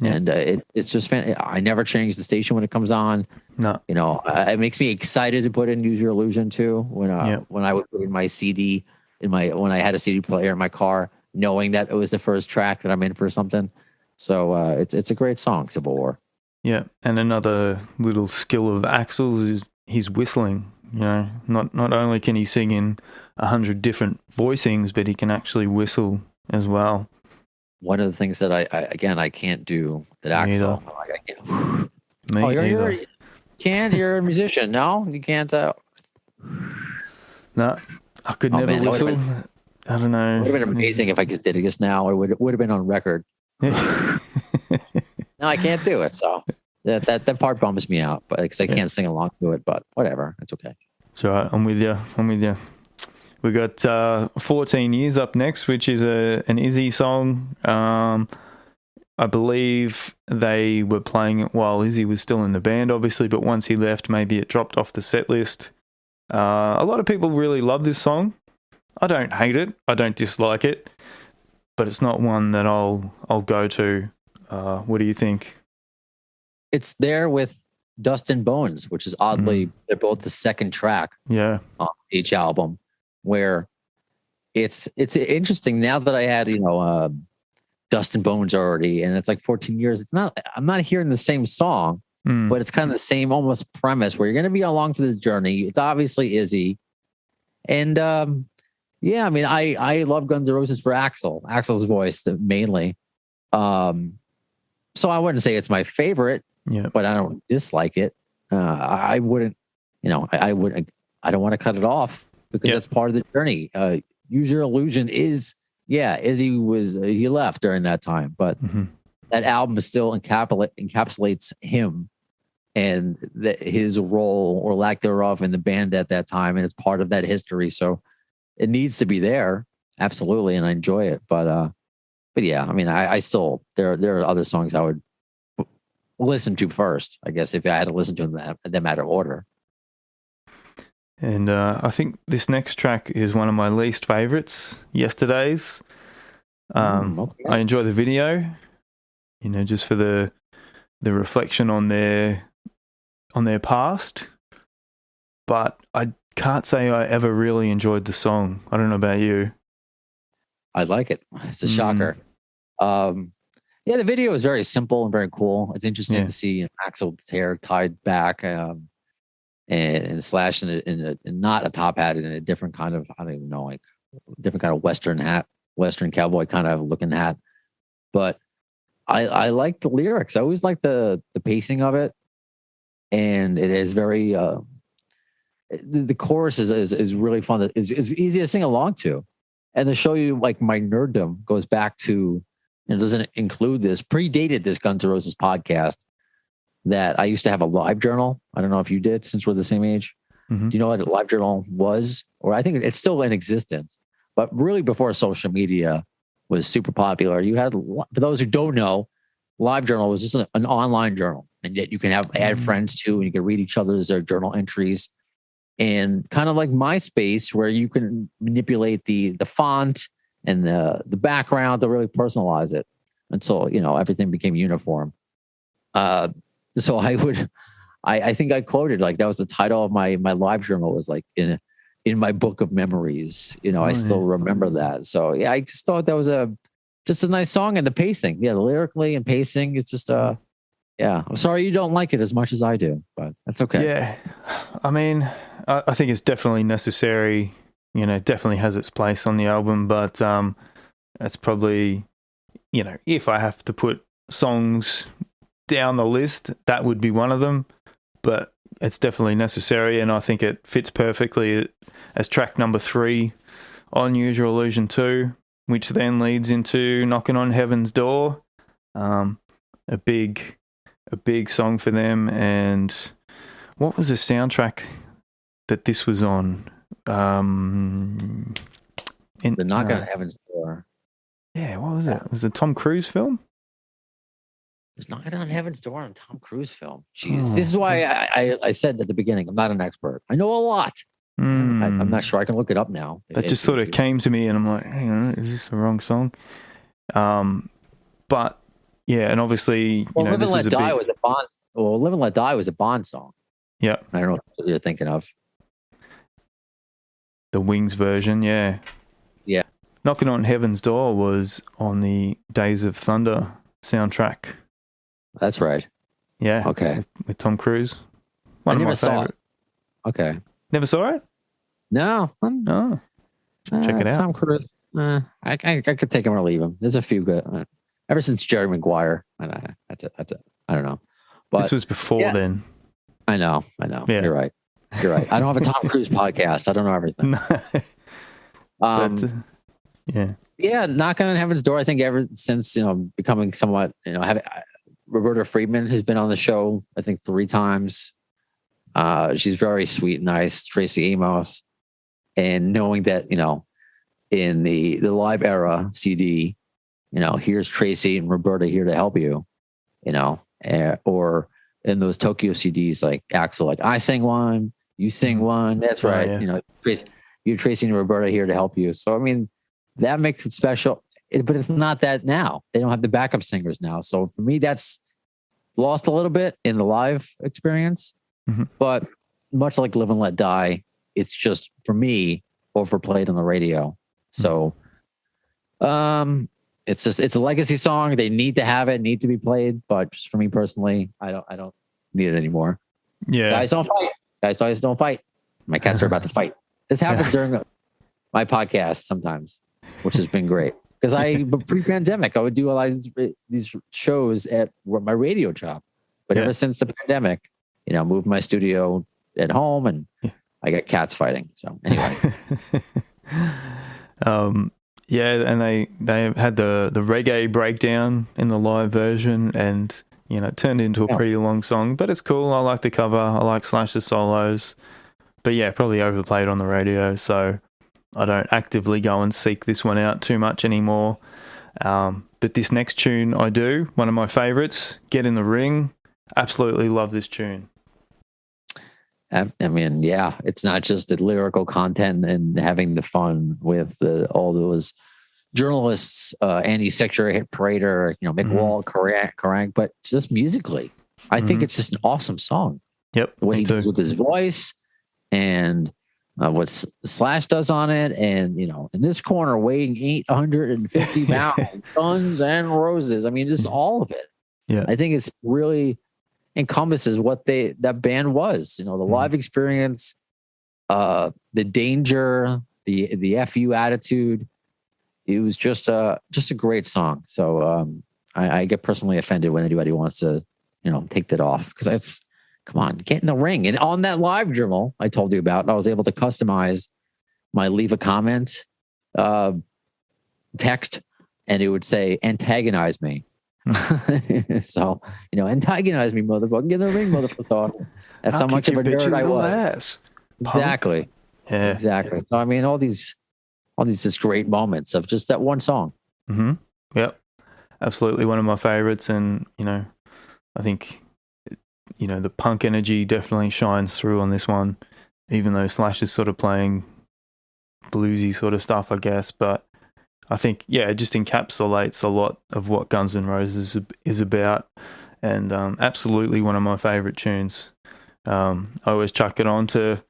And it's just I never change the station when it comes on. No, it makes me excited to put in Use Your Illusion too. When I would put in my CD when I had a CD player in my car, knowing that it was the first track that I'm in for something. So it's a great song, Civil War. Yeah, and another little skill of Axl's is his whistling. Not only can he sing in 100 different voicings, but he can actually whistle as well. One of the things that I can't do that Axl. I can't. Me either. You're a musician. No, you can't. No, I could never whistle. I don't know. It would have been amazing if I just did it just now. It would have been on record. No, I can't do it. So that part bums me out, but because I can't sing along to it. But whatever, it's okay. It's all right. I'm with you. We got 14 Years up next, which is an Izzy song. I believe they were playing it while Izzy was still in the band, obviously, but once he left, maybe it dropped off the set list. A lot of people really love this song. I don't hate it. I don't dislike it, but it's not one that I'll go to. What do you think? It's there with Dust and Bones, which is oddly, they're both the second track on each album, where it's interesting now that I had, Dust and Bones already, and it's like 14 years. I'm not hearing the same song, but it's kind of the same almost premise where you're going to be along for this journey. It's obviously Izzy. And I mean, I love Guns N' Roses for Axl's voice mainly. So I wouldn't say it's my favorite, but I don't dislike it. I wouldn't, I don't want to cut it off because that's part of the journey. Use Your Illusion is, Izzy he left during that time, but that album still encapsulates him and his role or lack thereof in the band at that time. And it's part of that history. So it needs to be there. Absolutely. And I enjoy it. But yeah, I mean, I still, there are other songs I would listen to first, I guess, if I had to listen to them out of order. And I think this next track is one of my least favorites, Yesterday's. Okay. I enjoy the video, just for the reflection on their past. But I can't say I ever really enjoyed the song. I don't know about you. I like it. It's a shocker. The video is very simple and very cool. It's interesting to see Axl's hair tied back and slashed in not a top hat, in a different kind of, I don't even know, like different kind of Western cowboy kind of looking hat. But I like the lyrics. I always like the pacing of it, and it is very the chorus is really fun. It's easy to sing along to, and to show you like my nerddom goes back to, it doesn't include this, predated this Guns N' Roses podcast, that I used to have a live journal. I don't know if you did, since we're the same age. Mm-hmm. Do you know what a live journal was? Or I think it's still in existence, but really before social media was super popular. You had, for those who don't know, live journal was just an online journal, and yet you can add friends to, and you can read each other's journal entries, and kind of like MySpace, where you can manipulate the font and the background to really personalize it until, everything became uniform. So I think I quoted, like, that was the title of my live journal, was like in my book of memories. I still remember that. So yeah, I just thought that was just a nice song, and the pacing, lyrically and pacing, it's just I'm sorry you don't like it as much as I do, but that's okay. Yeah, I mean, I think it's definitely necessary. It definitely has its place on the album, but it's probably, if I have to put songs down the list, that would be one of them. But it's definitely necessary, and I think it fits perfectly as track number 3 on Use Your Illusion 2, which then leads into Knocking on Heaven's Door, a big song for them. And what was the soundtrack that this was on? The Knocking on Heaven's Door. Yeah, what was it? Was it a Tom Cruise film? It's Knocking on Heaven's Door, on a Tom Cruise film. Jeez, this is why I said at the beginning, I'm not an expert. I know a lot. I'm not sure. I can look it up now. That just sort of came to me, and I'm like, hang on, is this the wrong song? But yeah, and obviously, Live and Let Die was a Bond. Well, Live and Let Die was a Bond song. Yeah, I don't know what you're thinking of. The Wings version, yeah. Yeah. Knocking on Heaven's Door was on the Days of Thunder soundtrack. That's right. Yeah. Okay. With Tom Cruise. I never saw it. Okay. Never saw it? No. Check it out. Tom Cruise. I could take him or leave him. There's a few good. Ever since Jerry Maguire. That's it. I don't know. But this was before then. I know. Yeah. You're right. I don't have a Tom Cruise podcast. I don't know everything. But, yeah. Knocking on Heaven's Door. I think ever since becoming somewhat Roberta Friedman has been on the show, I think 3 times. She's very sweet and nice, Tracy Amos. And knowing that, in the live era CD, here's Tracy and Roberta here to help you, or in those Tokyo CDs, like Axel, like, I sing one, you sing one. That's right. Yeah. Tracy and Roberta here to help you. So, I mean, that makes it special. But it's not that now. They don't have the backup singers now. So for me, that's lost a little bit in the live experience. Mm-hmm. But much like Live and Let Die, it's just, for me, overplayed on the radio. So it's a legacy song. They need to have it, need to be played. But just for me personally, I don't need it anymore. Yeah. Guys don't fight. My cats are about to fight. This happens during my podcast sometimes, which has been great. Because pre-pandemic, I would do a lot of these shows at my radio job. But ever since the pandemic, moved my studio at home, and I got cats fighting. So anyway. And they had the reggae breakdown in the live version, and it turned into a pretty long song. But it's cool. I like the cover. I like Slash's solos. But yeah, probably overplayed on the radio. So I don't actively go and seek this one out too much anymore. But this next tune I do, one of my favorites, Get in the Ring. Absolutely love this tune. I mean, yeah, it's not just the lyrical content and having the fun with all those journalists, Andy Sechter, Prater, Mick Wall, Kerrang, but just musically, I think it's just an awesome song. Yep. The way he does with his voice, and what Slash does on it, and in this corner weighing 850 pounds, Guns and Roses. I mean, just all of it. Yeah, I think it's really encompasses what that band was. The live experience, the danger, the FU attitude. It was just a great song. So I get personally offended when anybody wants to, take that off, because that's, come on, get in the ring. And on that live journal I told you about, I was able to customize my leave a comment text, and it would say antagonize me. So, antagonize me, motherfucker. Get in the ring, motherfucker. That's how much of a nerd I was. Exactly. Yeah. Exactly. So I mean, all these just great moments of just that one song. Mm-hmm. Yep. Absolutely one of my favorites. And, I think, the punk energy definitely shines through on this one, even though Slash is sort of playing bluesy sort of stuff, I guess. But I think, it just encapsulates a lot of what Guns N' Roses is about. And absolutely one of my favorite tunes. I always chuck it on to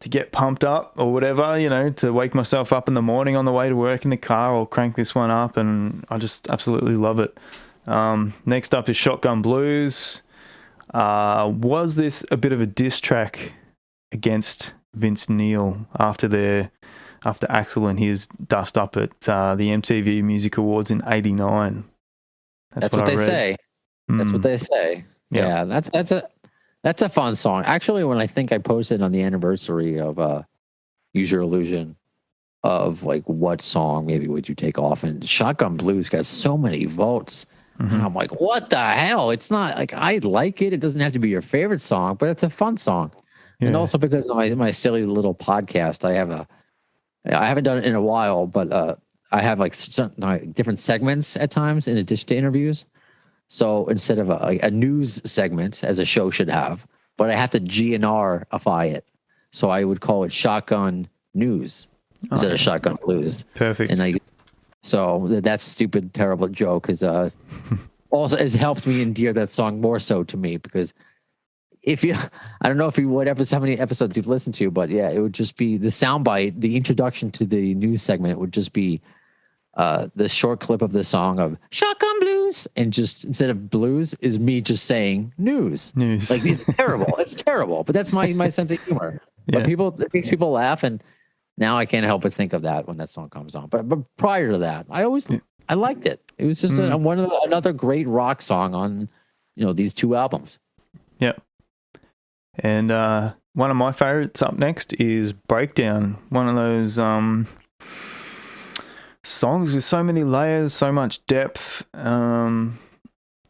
get pumped up or whatever, to wake myself up in the morning on the way to work in the car. I'll crank this one up, and I just absolutely love it. Next up is Shotgun Blues. Was this a bit of a diss track against Vince Neil after Axl and his dust up at the MTV Music Awards in '89? That's what they say. That's what they say. Yeah, that's a fun song. Actually, when I think I posted on the anniversary of Use Your Illusion of like what song maybe would you take off, and Shotgun Blues got so many votes. And I'm like, what the hell? It's not like I like it. It doesn't have to be your favorite song, but it's a fun song. Yeah. And also because of my silly little podcast, I haven't done it in a while, but I have like certain different segments at times in addition to interviews. So instead of a news segment, as a show should have, but I have to GNR-ify it. So I would call it Shotgun News instead of Shotgun Blues. Perfect. And so that stupid, terrible joke also has helped me endear that song more so to me, because I don't know how many episodes you've listened to, but yeah, it would just be the soundbite, the introduction to the news segment would just be the short clip of the song of Shotgun Blues, and just instead of blues is me just saying news. Like it's terrible. It's terrible, but that's my sense of humor. Yeah. But it makes people laugh, and now I can't help but think of that when that song comes on. But prior to that, I liked it. It was just another great rock song on these two albums. Yep. And one of my favorites up next is Breakdown. One of those songs with so many layers, so much depth, and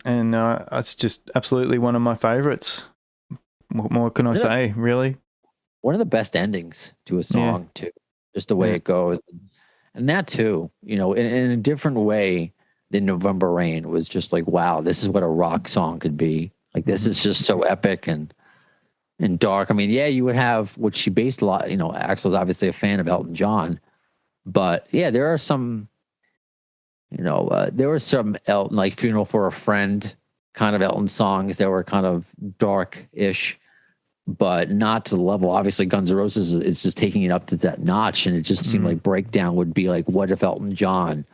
it's just absolutely one of my favorites. What more can I say, really? One of the best endings to a song, too. Just the way it goes. And that, too, in a different way than November Rain, was just like, wow, this is what a rock song could be. Like, this is just so epic and dark. I mean, you would have what she based a lot, Axl's obviously a fan of Elton John. But yeah, there are some, there were some Elton, like Funeral for a Friend kind of Elton songs that were kind of dark-ish, but not to the level. Obviously, Guns N' Roses is just taking it up to that notch, and it just seemed like Breakdown would be like, what if Elton John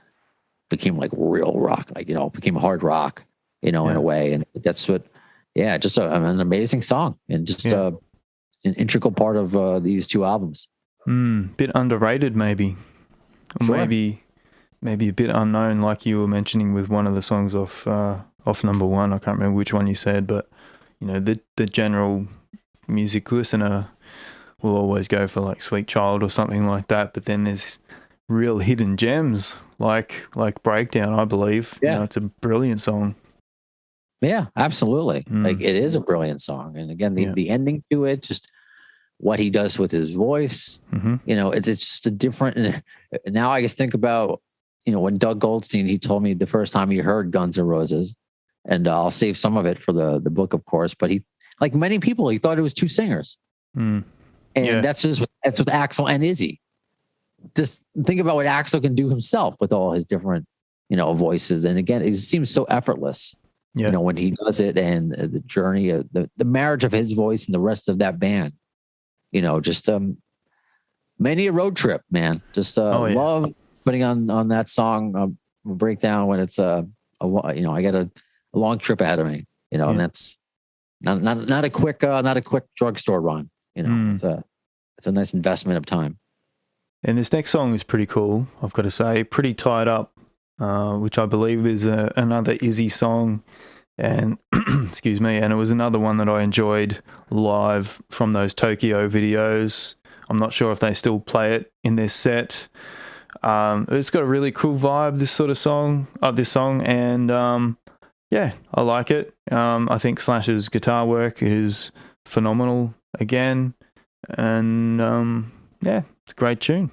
became like real rock, like, became hard rock, in a way. And that's what, just an amazing song, and just an integral part of these two albums. Bit underrated, maybe. Sure. Maybe a bit unknown, like you were mentioning with one of the songs off number one. I can't remember which one you said, but the general music listener will always go for like Sweet Child or something like that. But then there's real hidden gems like Breakdown, I believe. Yeah, it's a brilliant song. Yeah, absolutely. Like, it is a brilliant song, and again, the ending to it, just what he does with his voice, it's just a different. Now I just think about, when Doug Goldstein, he told me the first time he heard Guns N' Roses, and I'll save some of it for the book, of course, but he, like many people, he thought it was two singers. And that's with Axl and Izzy. Just think about what Axl can do himself with all his different, voices. And again, it seems so effortless, when he does it, and the journey, the marriage of his voice and the rest of that band. Just many a road trip, man. Just love putting on that song Breakdown when it's I got a long trip ahead of me, and that's not a quick drugstore run. It's a nice investment of time. And this next song is pretty cool, I've got to say. Pretty tied up which I believe is another Izzy song. And excuse me, and it was another one that I enjoyed live from those Tokyo videos. I'm not sure if they still play it in their set. It's got a really cool vibe, this song, and yeah, I like it. I think Slash's guitar work is phenomenal again, and yeah, it's a great tune.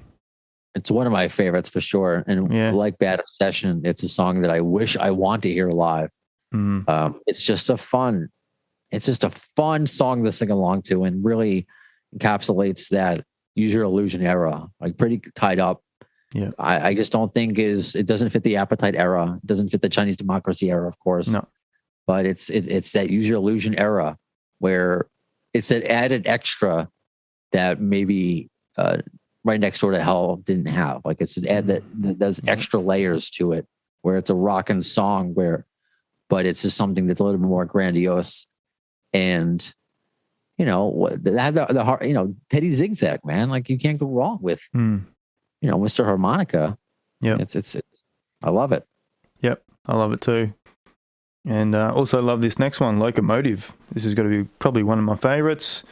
It's one of my favorites for sure. And like Bad Obsession, it's a song that I wish I want to hear live. It's just a fun song to sing along to, and really encapsulates that Use Your Illusion era, like pretty tied up. Yeah, I just don't think it doesn't fit the Appetite era. It doesn't fit the Chinese Democracy era, of course. No, but it's that Use Your Illusion era where it's that added extra that maybe Right Next Door to Hell didn't have. Like it's those extra layers to it, where it's a rockin' song but it's just something that's a little bit more grandiose. And, the heart, Teddy Zigzag, man, like you can't go wrong with, Mr. Harmonica. Yeah. It's I love it. Yep. I love it too. And also love this next one, Locomotive. This is going to be probably one of my favorites.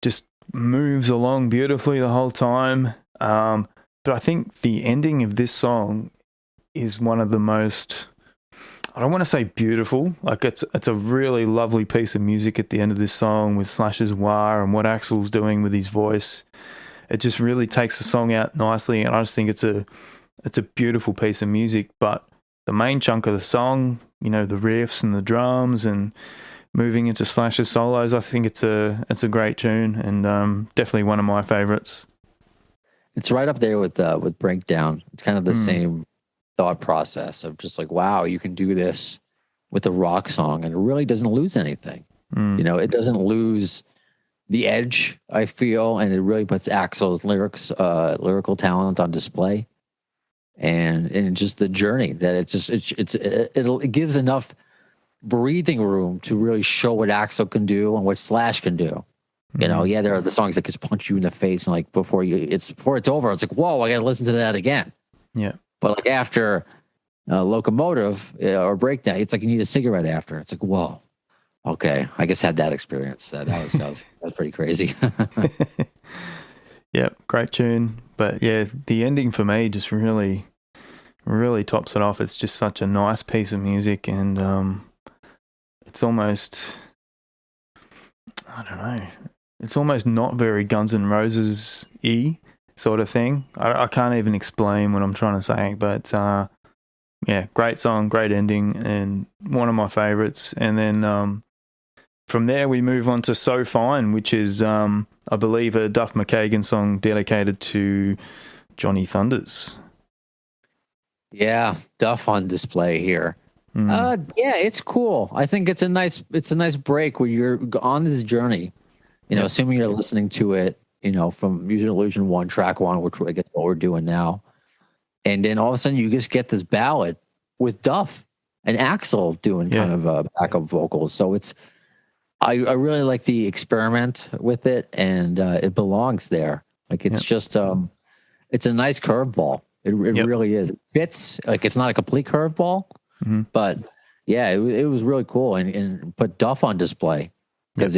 Just moves along beautifully the whole time. But I think the ending of this song is one of the most, I don't want to say beautiful. Like it's a really lovely piece of music at the end of this song with Slash's wah and what Axl's doing with his voice. It just really takes the song out nicely, and I just think it's a beautiful piece of music. But the main chunk of the song, the riffs and the drums and moving into Slash's solos, I think it's a great tune, and definitely one of my favorites. It's right up there with Breakdown. It's kind of the same thought process of just like, wow, you can do this with a rock song, and it really doesn't lose anything. It doesn't lose the edge, I feel, and it really puts Axl's lyrical talent on display, and just the journey that it gives enough breathing room to really show what Axl can do and what Slash can do. There are the songs that just punch you in the face, and like before it's over, it's like, whoa, I got to listen to that again. Yeah. But like after Locomotive or Breakdown, it's like you need a cigarette after. It's like, whoa, okay, I guess I had that experience. That was pretty crazy. Yeah, great tune. But yeah, the ending for me just really, really tops it off. It's just such a nice piece of music, and it's almost, I don't know, it's almost not very Guns N' Roses-y sort of thing. I can't even explain what I'm trying to say, but yeah, great song, great ending, and one of my favorites. And then from there we move on to So Fine, which is I believe a Duff McKagan song dedicated to Johnny Thunders. Yeah, Duff on display here. Yeah, it's cool. I think it's a nice break where you're on this journey, assuming you're listening to it, from Use Your Illusion 1, track 1, which I guess what we're doing now. And then all of a sudden you just get this ballad with Duff and Axl doing kind of backup vocals. So I really like the experiment with it, and it belongs there. Like it's just it's a nice curveball. It really is. It fits. Like it's not a complete curveball, but yeah, it was really cool, and put Duff on display because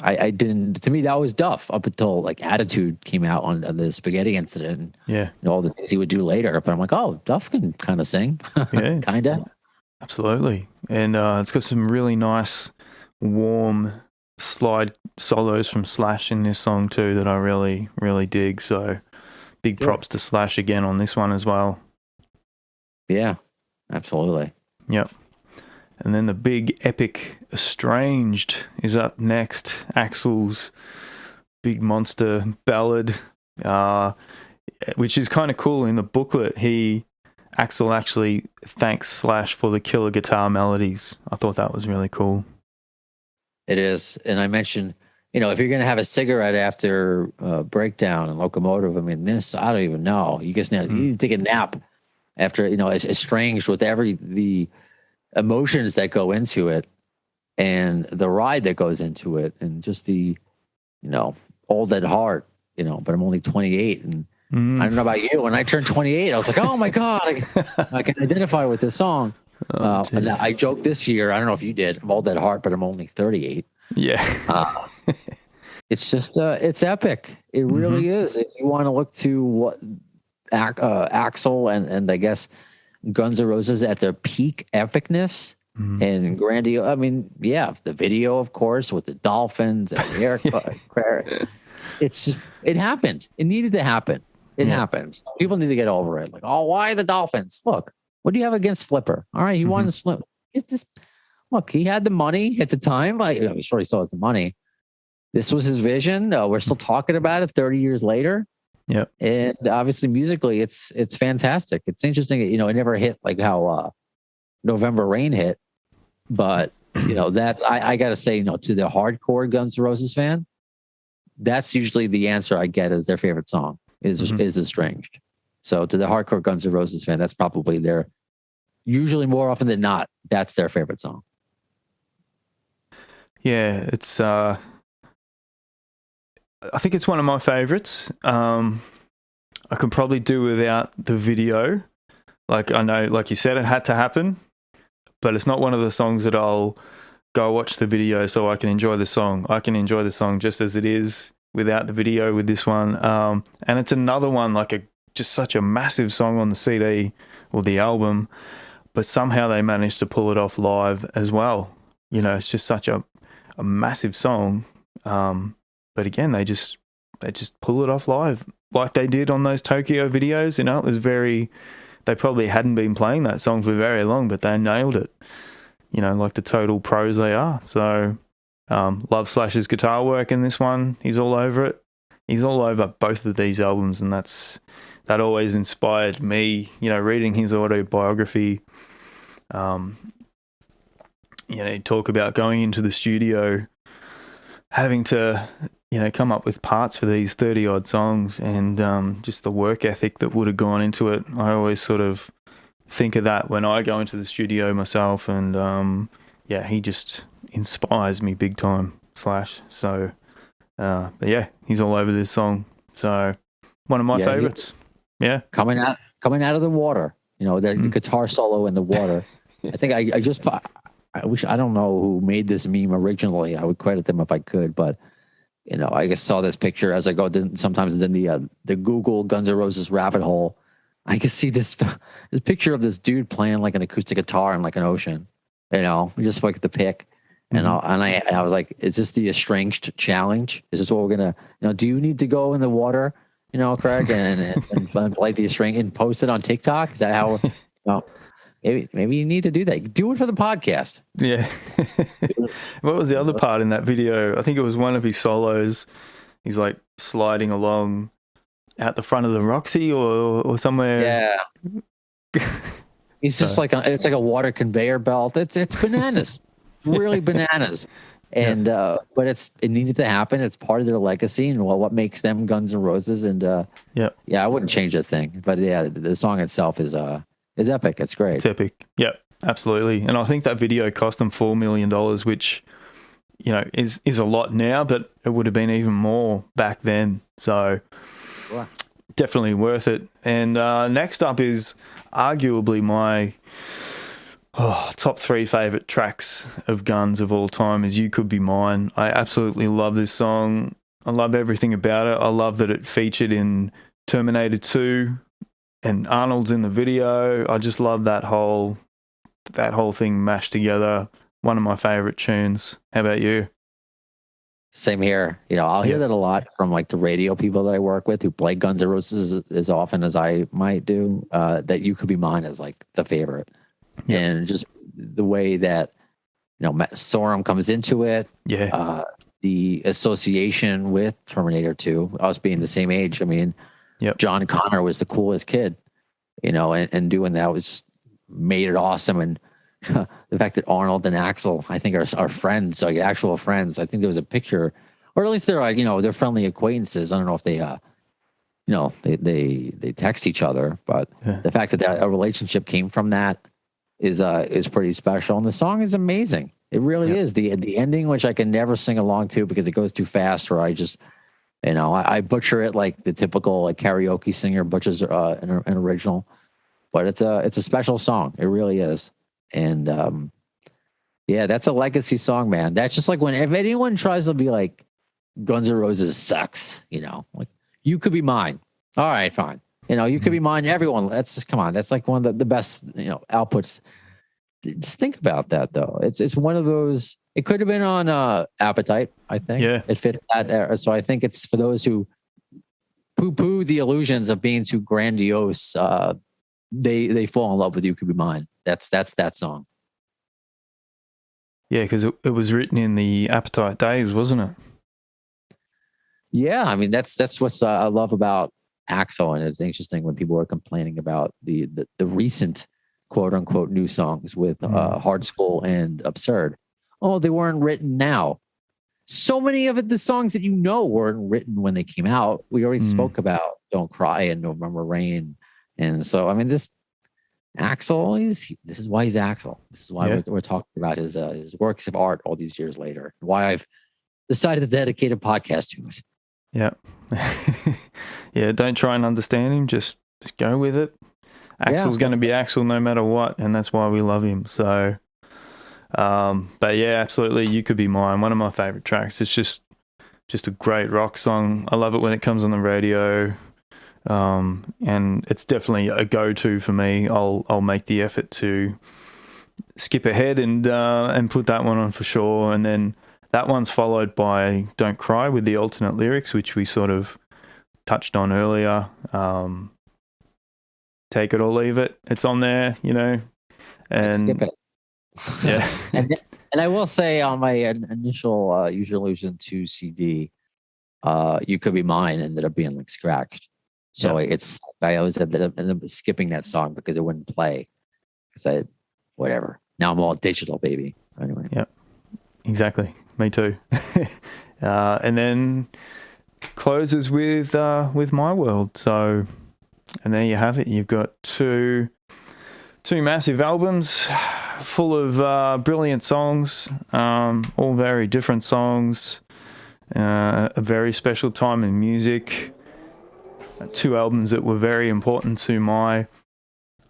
I didn't. To me, that was Duff up until like Attitude came out on the Spaghetti Incident. And, all the things he would do later. But I'm like, oh, Duff can kind of sing. Yeah, kind of. Absolutely, and it's got some really nice, warm slide solos from Slash in this song too that I really, really dig. So big props to Slash again on this one as well. Yeah, absolutely. Yep. And then the big epic Estranged is up next. Axl's big monster ballad, which is kind of cool. In the booklet, Axl actually thanks Slash for the killer guitar melodies. I thought that was really cool. It is. And I mentioned, if you're going to have a cigarette after Breakdown and Locomotive, I mean, I don't even know. You just you need to take a nap after, Estranged with the emotions that go into it and the ride that goes into it, and just the, old at heart, but I'm only 28, and I don't know about you. When I turned 28, I was like, oh my God, I can identify with this song. And I joked this year, I don't know if you did, I'm old at heart, but I'm only 38. Yeah. It's just, it's epic. It really is. If you want to look to what Axl and I guess Guns N' Roses at their peak epicness and grandiose. I mean, yeah, the video, of course, with the dolphins and the air. It's just, it happened. It needed to happen. It happens. People need to get over it. Like, oh, why the dolphins? Look, what do you have against Flipper? All right, he won the slip. Look, he had the money at the time. I'm sure he still has the money. This was his vision. We're still talking about it 30 years later. Yeah. And obviously musically, it's fantastic. It's interesting. You know, it never hit like how November Rain hit. But, you know, that I got to say, you know, to the hardcore Guns N' Roses fan, that's usually the answer I get as their favorite song is Estranged. So to the hardcore Guns N' Roses fan, that's probably usually more often than not, that's their favorite song. Yeah, it's I think it's one of my favorites. I can probably do without the video. Like, I know, like you said, it had to happen, but it's not one of the songs that I'll go watch the video so I can enjoy the song. I can enjoy the song just as it is without the video with this one. And it's another one, like just such a massive song on the CD or the album, but somehow they managed to pull it off live as well. You know, it's just such a massive song. But again, they just pull it off live like they did on those Tokyo videos. You know, it was they probably hadn't been playing that song for very long, but they nailed it, you know, like the total pros they are. So love Slash's guitar work in this one. He's all over it. He's all over both of these albums, and that always inspired me, you know, reading his autobiography. You know, talk about going into the studio, having to, you know, come up with parts for these 30 odd songs, and just the work ethic that would have gone into it. I always sort of think of that when I go into the studio myself, and yeah, he just inspires me big time, Slash. So, but yeah, he's all over this song. So one of my favorites. Yeah. Coming out of the water, you know, the guitar solo in the water. I think I don't know who made this meme originally. I would credit them if I could, but you know, I just saw this picture as I go. Sometimes in the Google Guns N' Roses rabbit hole, I can see this picture of this dude playing like an acoustic guitar in like an ocean. You know, just like the pick, and I was like, is this the Estranged challenge? Is this what we're gonna? You know, do you need to go in the water? You know, Craig, and play the Estranged and post it on TikTok? Is that how? You know, Maybe you need to do that. Do it for the podcast. Yeah. What was the other part in that video? I think it was one of his solos. He's like sliding along out the front of the Roxy or somewhere. Yeah. He's just it's like a water conveyor belt. It's bananas. Really bananas. And but it needed to happen. It's part of their legacy and what makes them Guns N' Roses. And yeah, I wouldn't change a thing. But yeah, the song itself is epic. It's great. It's epic. Yep, absolutely. And I think that video cost them $4 million, which, you know, is a lot now, but it would have been even more back then. So definitely worth it. And next up is arguably my top 3 favorite tracks of Guns of all time is You Could Be Mine. I absolutely love this song. I love everything about it. I love that it featured in Terminator 2. And Arnold's in the video. I just love that whole thing mashed together. One of my favorite tunes. How about you? Same here. You know, I'll hear that a lot from like the radio people that I work with who play Guns N' Roses as often as I might do. That You Could Be Mine is like the favorite, and just the way that, you know, Sorum comes into it. Yeah. The association with Terminator 2, us being the same age. I mean. Yep. John Connor was the coolest kid, you know, and doing that was just made it awesome. And the fact that Arnold and Axl, I think, are friends, like actual friends. I think there was a picture, or at least they're like, you know, they're friendly acquaintances. I don't know if they, you know, they text each other, but the fact that a relationship came from that is pretty special. And the song is amazing. It really is. The ending, which I can never sing along to because it goes too fast, or I just I butcher it like the typical like karaoke singer butchers an original, but it's a special song. It really is. And yeah, that's a legacy song, man. That's just like if anyone tries to be like Guns N' Roses sucks, like You Could Be Mine. All right, fine. You Could Be Mine. Everyone, that's just, come on. That's like one of the best, outputs. Just think about that though. It's one of those. It could have been on Appetite, I think. Yeah. It fit that era. So I think it's for those who poo-poo the illusions of being too grandiose. They fall in love with You Could Be Mine. That's that song. Yeah, because it was written in the Appetite days, wasn't it? Yeah, I mean that's what I love about Axl, and it's interesting when people are complaining about the recent quote unquote new songs with Hard School and Absurd. Oh, they weren't written now. So many of the songs that weren't written when they came out. We already spoke about Don't Cry and November Rain, and so I mean this Axl, this is why he's Axl. This is why we're talking about his works of art all these years later. Why I've decided to dedicate a podcast to it. Yeah. Yeah, don't try and understand him. Just go with it. Axl's going to be Axl no matter what, and that's why we love him. So, but yeah, absolutely, You Could Be Mine. One of my favorite tracks. It's just a great rock song. I love it when it comes on the radio. And it's definitely a go-to for me. I'll make the effort to skip ahead and put that one on for sure. And then that one's followed by Don't Cry with the alternate lyrics, which we sort of touched on earlier. Take It or Leave It. It's on there, and skip it. Yeah. and I will say on my initial Use Your Illusion 2 CD, You Could Be Mine ended up being like scratched. So I always ended up skipping that song because it wouldn't play. Because whatever. Now I'm all digital, baby. So anyway. Yep. Exactly. Me too. And then closes with My World. So, and there you have it. You've got two massive albums full of brilliant songs, all very different songs. A very special time in music. Two albums that were very important to my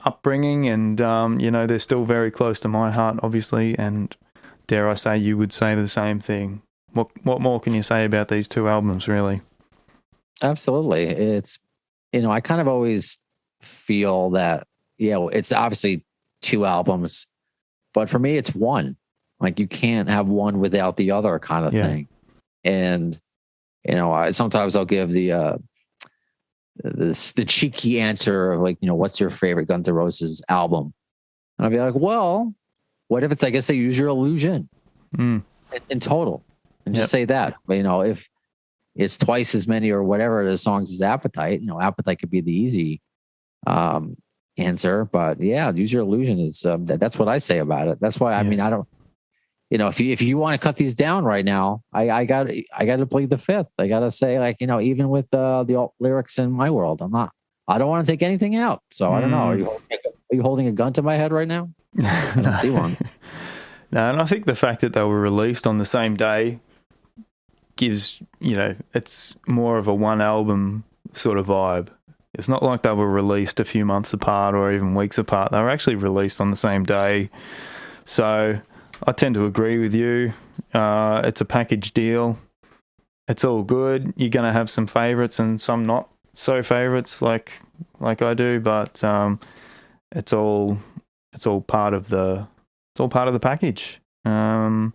upbringing, and they're still very close to my heart, obviously. And dare I say, you would say the same thing. What more can you say about these two albums, really? Absolutely, it's I kind of always feel that it's obviously two albums, but for me, it's one. Like you can't have one without the other, kind of thing. And sometimes I'll give the cheeky answer of like, what's your favorite Guns N' Roses album? And I'll be like, well, what if it's, I guess, they Use Your Illusion in total, and just say that. But, if it's twice as many or whatever the songs as Appetite, Appetite could be the easy answer. But yeah, Use Your Illusion is that's what I say about it. That's why I mean I don't. If you want to cut these down right now, I got to plead the fifth. I got to say, like, even with the lyrics in My World, I don't want to take anything out. So I don't know. Are you holding a gun to my head right now? I don't see one. No, and I think the fact that they were released on the same day gives, it's more of a one album sort of vibe. It's not like they were released a few months apart or even weeks apart. They were actually released on the same day. So I tend to agree with you. It's a package deal. It's all good. You're going to have some favorites and some not so favorites like I do, but it's all part of the package. And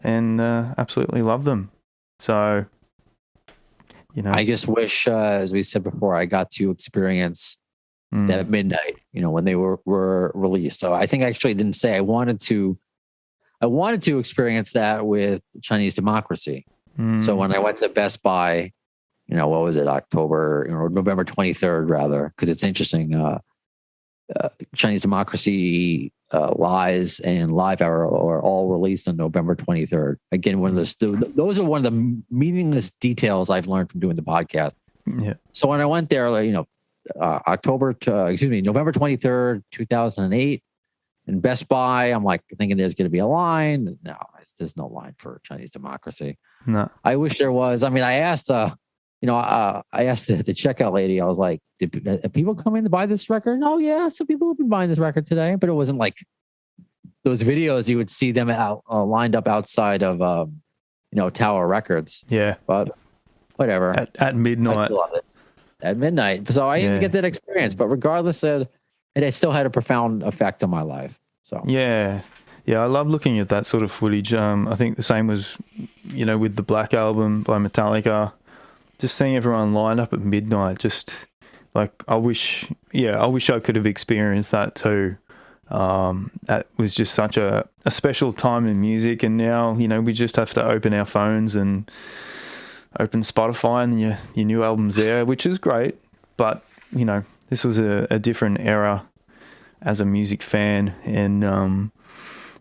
absolutely love them. So, I just wish, as we said before, I got to experience that midnight, when they were released. So I think I actually didn't say I wanted to experience that with Chinese Democracy. So when I went to Best Buy, what was it, November 23rd, rather, because it's interesting. Chinese Democracy, Lies, and Live Hour are all released on November 23rd. Again, those are one of the meaningless details I've learned from doing the podcast. Yeah. So when I went there, November 23rd, 2008. In Best Buy, I'm like thinking there's going to be a line. No, there's no line for Chinese Democracy. No. I wish there was. I mean, I asked I asked the checkout lady, I was like, are people coming to buy this record? Oh yeah, some people have been buying this record today, but it wasn't like those videos you would see them out lined up outside of Tower Records. Yeah, but whatever. At midnight. At midnight. So I didn't get that experience, but regardless, it still had a profound effect on my life. So yeah, I love looking at that sort of footage. I think the same was, with the Black Album by Metallica. Just seeing everyone lined up at midnight, just like I wish I could have experienced that too. That was just such a special time in music, and now we just have to open our phones and open Spotify and your new album's there, which is great, but this was a different era as a music fan, and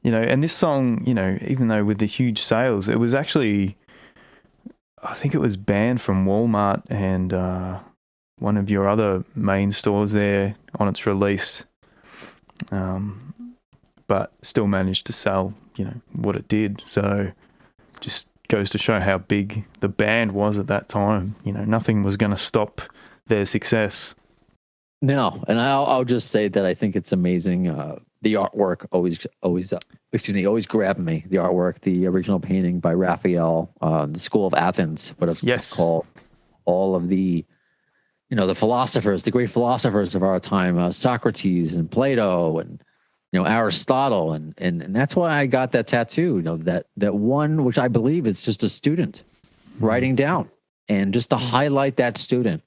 and this song, even though with the huge sales, it was actually, I think it was banned from Walmart and one of your other main stores there on its release, but still managed to sell, what it did. So just goes to show how big the band was at that time. Nothing was going to stop their success. No, and I'll just say that I think it's amazing. The artwork always grabbed me. The artwork, the original painting by Raphael, the School of Athens, what it's called. All of the, the philosophers, the great philosophers of our time, Socrates and Plato and Aristotle, and that's why I got that tattoo. That one, which I believe is just a student writing down, and just to highlight that student,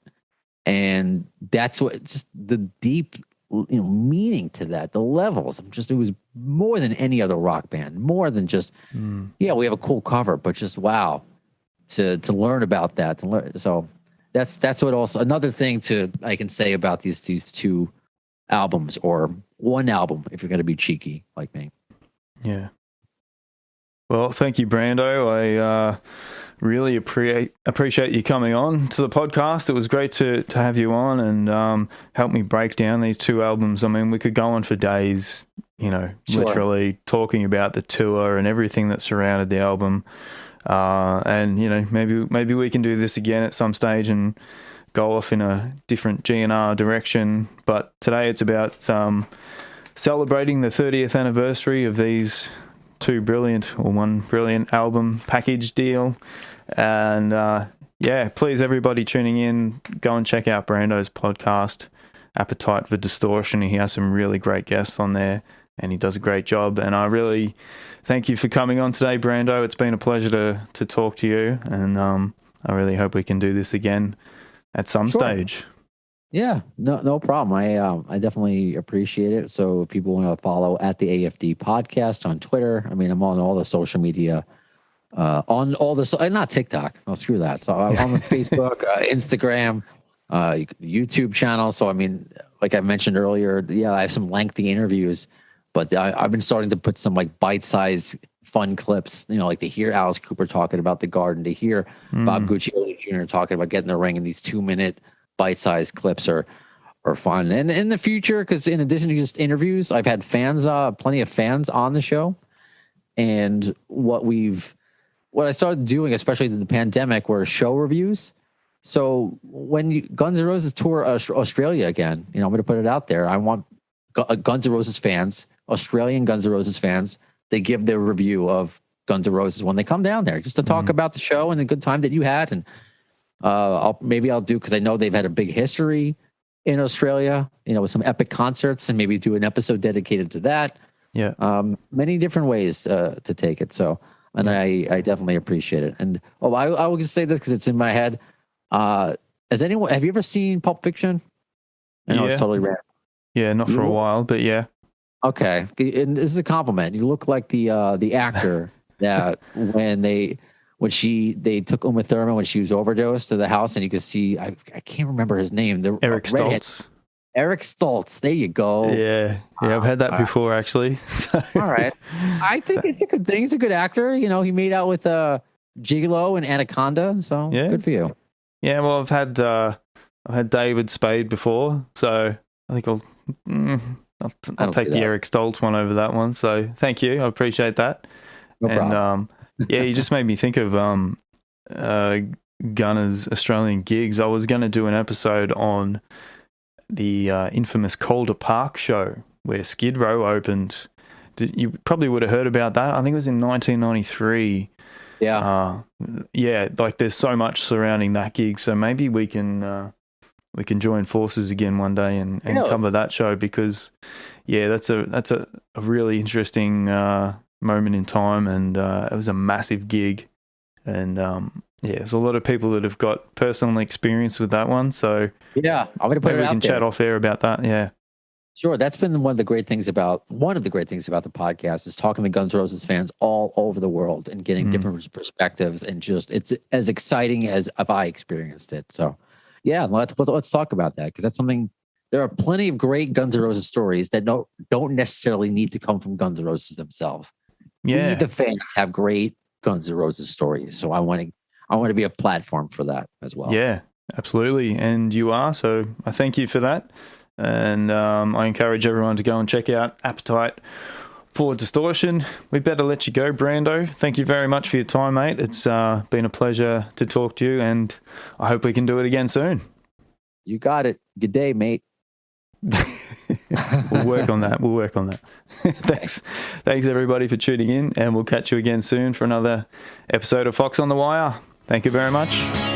and that's what just the deep meaning to that, the levels. It was more than any other rock band, more than just we have a cool cover, but just wow, to learn about that, so that's what also another thing I can say about these two albums, or one album if you're going to be cheeky like me. Yeah. Well, thank you, Brando. I really appreciate you coming on to the podcast. It was great to have you on and help me break down these two albums. I mean, we could go on for days, literally talking about the tour and everything that surrounded the album. And maybe we can do this again at some stage and go off in a different GNR direction. But today it's about celebrating the 30th anniversary of these one brilliant album package deal. And please, everybody tuning in, go and check out Brando's podcast, Appetite for Distortion. He has some really great guests on there, and he does a great job. And I really thank you for coming on today, Brando. It's been a pleasure to talk to you, and I really hope we can do this again at some stage. Yeah, no problem. I definitely appreciate it. So if people want to follow at the AFD podcast on Twitter, I mean, I'm on all the social media, on all the, not TikTok. Oh, screw that. So I'm on Facebook, Instagram, YouTube channel. So, I mean, like I mentioned earlier, I have some lengthy interviews, but I've been starting to put some like bite-sized fun clips, like to hear Alice Cooper talking about the Garden, to hear Bob Guccioli Jr. talking about getting the ring, in these 2-minute bite-sized clips are fun. And in the future, because in addition to just interviews, I've had fans, plenty of fans on the show. And what I started doing, especially in the pandemic, were show reviews. So when Guns N' Roses tour Australia again, I'm going to put it out there. I want Guns N' Roses fans, Australian Guns N' Roses fans, they give their review of Guns N' Roses when they come down there, just to talk about the show and the good time that you had. And I'll do, because I know they've had a big history in Australia, with some epic concerts, and maybe do an episode dedicated to that. Yeah. Many different ways to take it. So, and I definitely appreciate it. And I will just say this because it's in my head. Have you ever seen Pulp Fiction? I know it's totally random. Yeah, not for a while, but yeah. Okay. And this is a compliment. You look like the actor that when they took Uma Thurman when she was overdosed to the house, and you could see, I can't remember his name. Eric Stoltz. Eric Stoltz. There you go. Yeah. I've had that before, actually. All right. I think it's a good thing. He's a good actor. He made out with Gigolo and Anaconda. So good for you. Yeah. Well, I've had David Spade before, so I think I'll take the Eric Stoltz one over that one. So thank you. I appreciate that. No problem. You just made me think of Gunners Australian gigs, I was going to do an episode on the infamous Calder Park show where Skid Row opened. You probably would have heard about that. I think it was in 1993. Yeah. Yeah, like there's so much surrounding that gig, so maybe we can join forces again one day and cover that show, because that's a really interesting moment in time, and it was a massive gig, and there's a lot of people that have got personal experience with that one, so I'm going to put it out there. We can chat off air about that. Sure. That's been one of the great things about the podcast is talking to Guns N' Roses fans all over the world and getting different perspectives, and just it's as exciting as if I experienced it. So let's talk about that, because that's something. There are plenty of great Guns N' Roses stories that don't necessarily need to come from Guns N' Roses themselves. We need the fans to have great Guns N' Roses stories. So I want to be a platform for that as well. Yeah, absolutely. And you are. So I thank you for that. And I encourage everyone to go and check out Appetite for Distortion. We better let you go, Brando. Thank you very much for your time, mate. It's been a pleasure to talk to you, and I hope we can do it again soon. You got it. Good day, mate. We'll work on that. Thanks everybody for tuning in, and we'll catch you again soon for another episode of Foxx on the Wire. Thank you very much.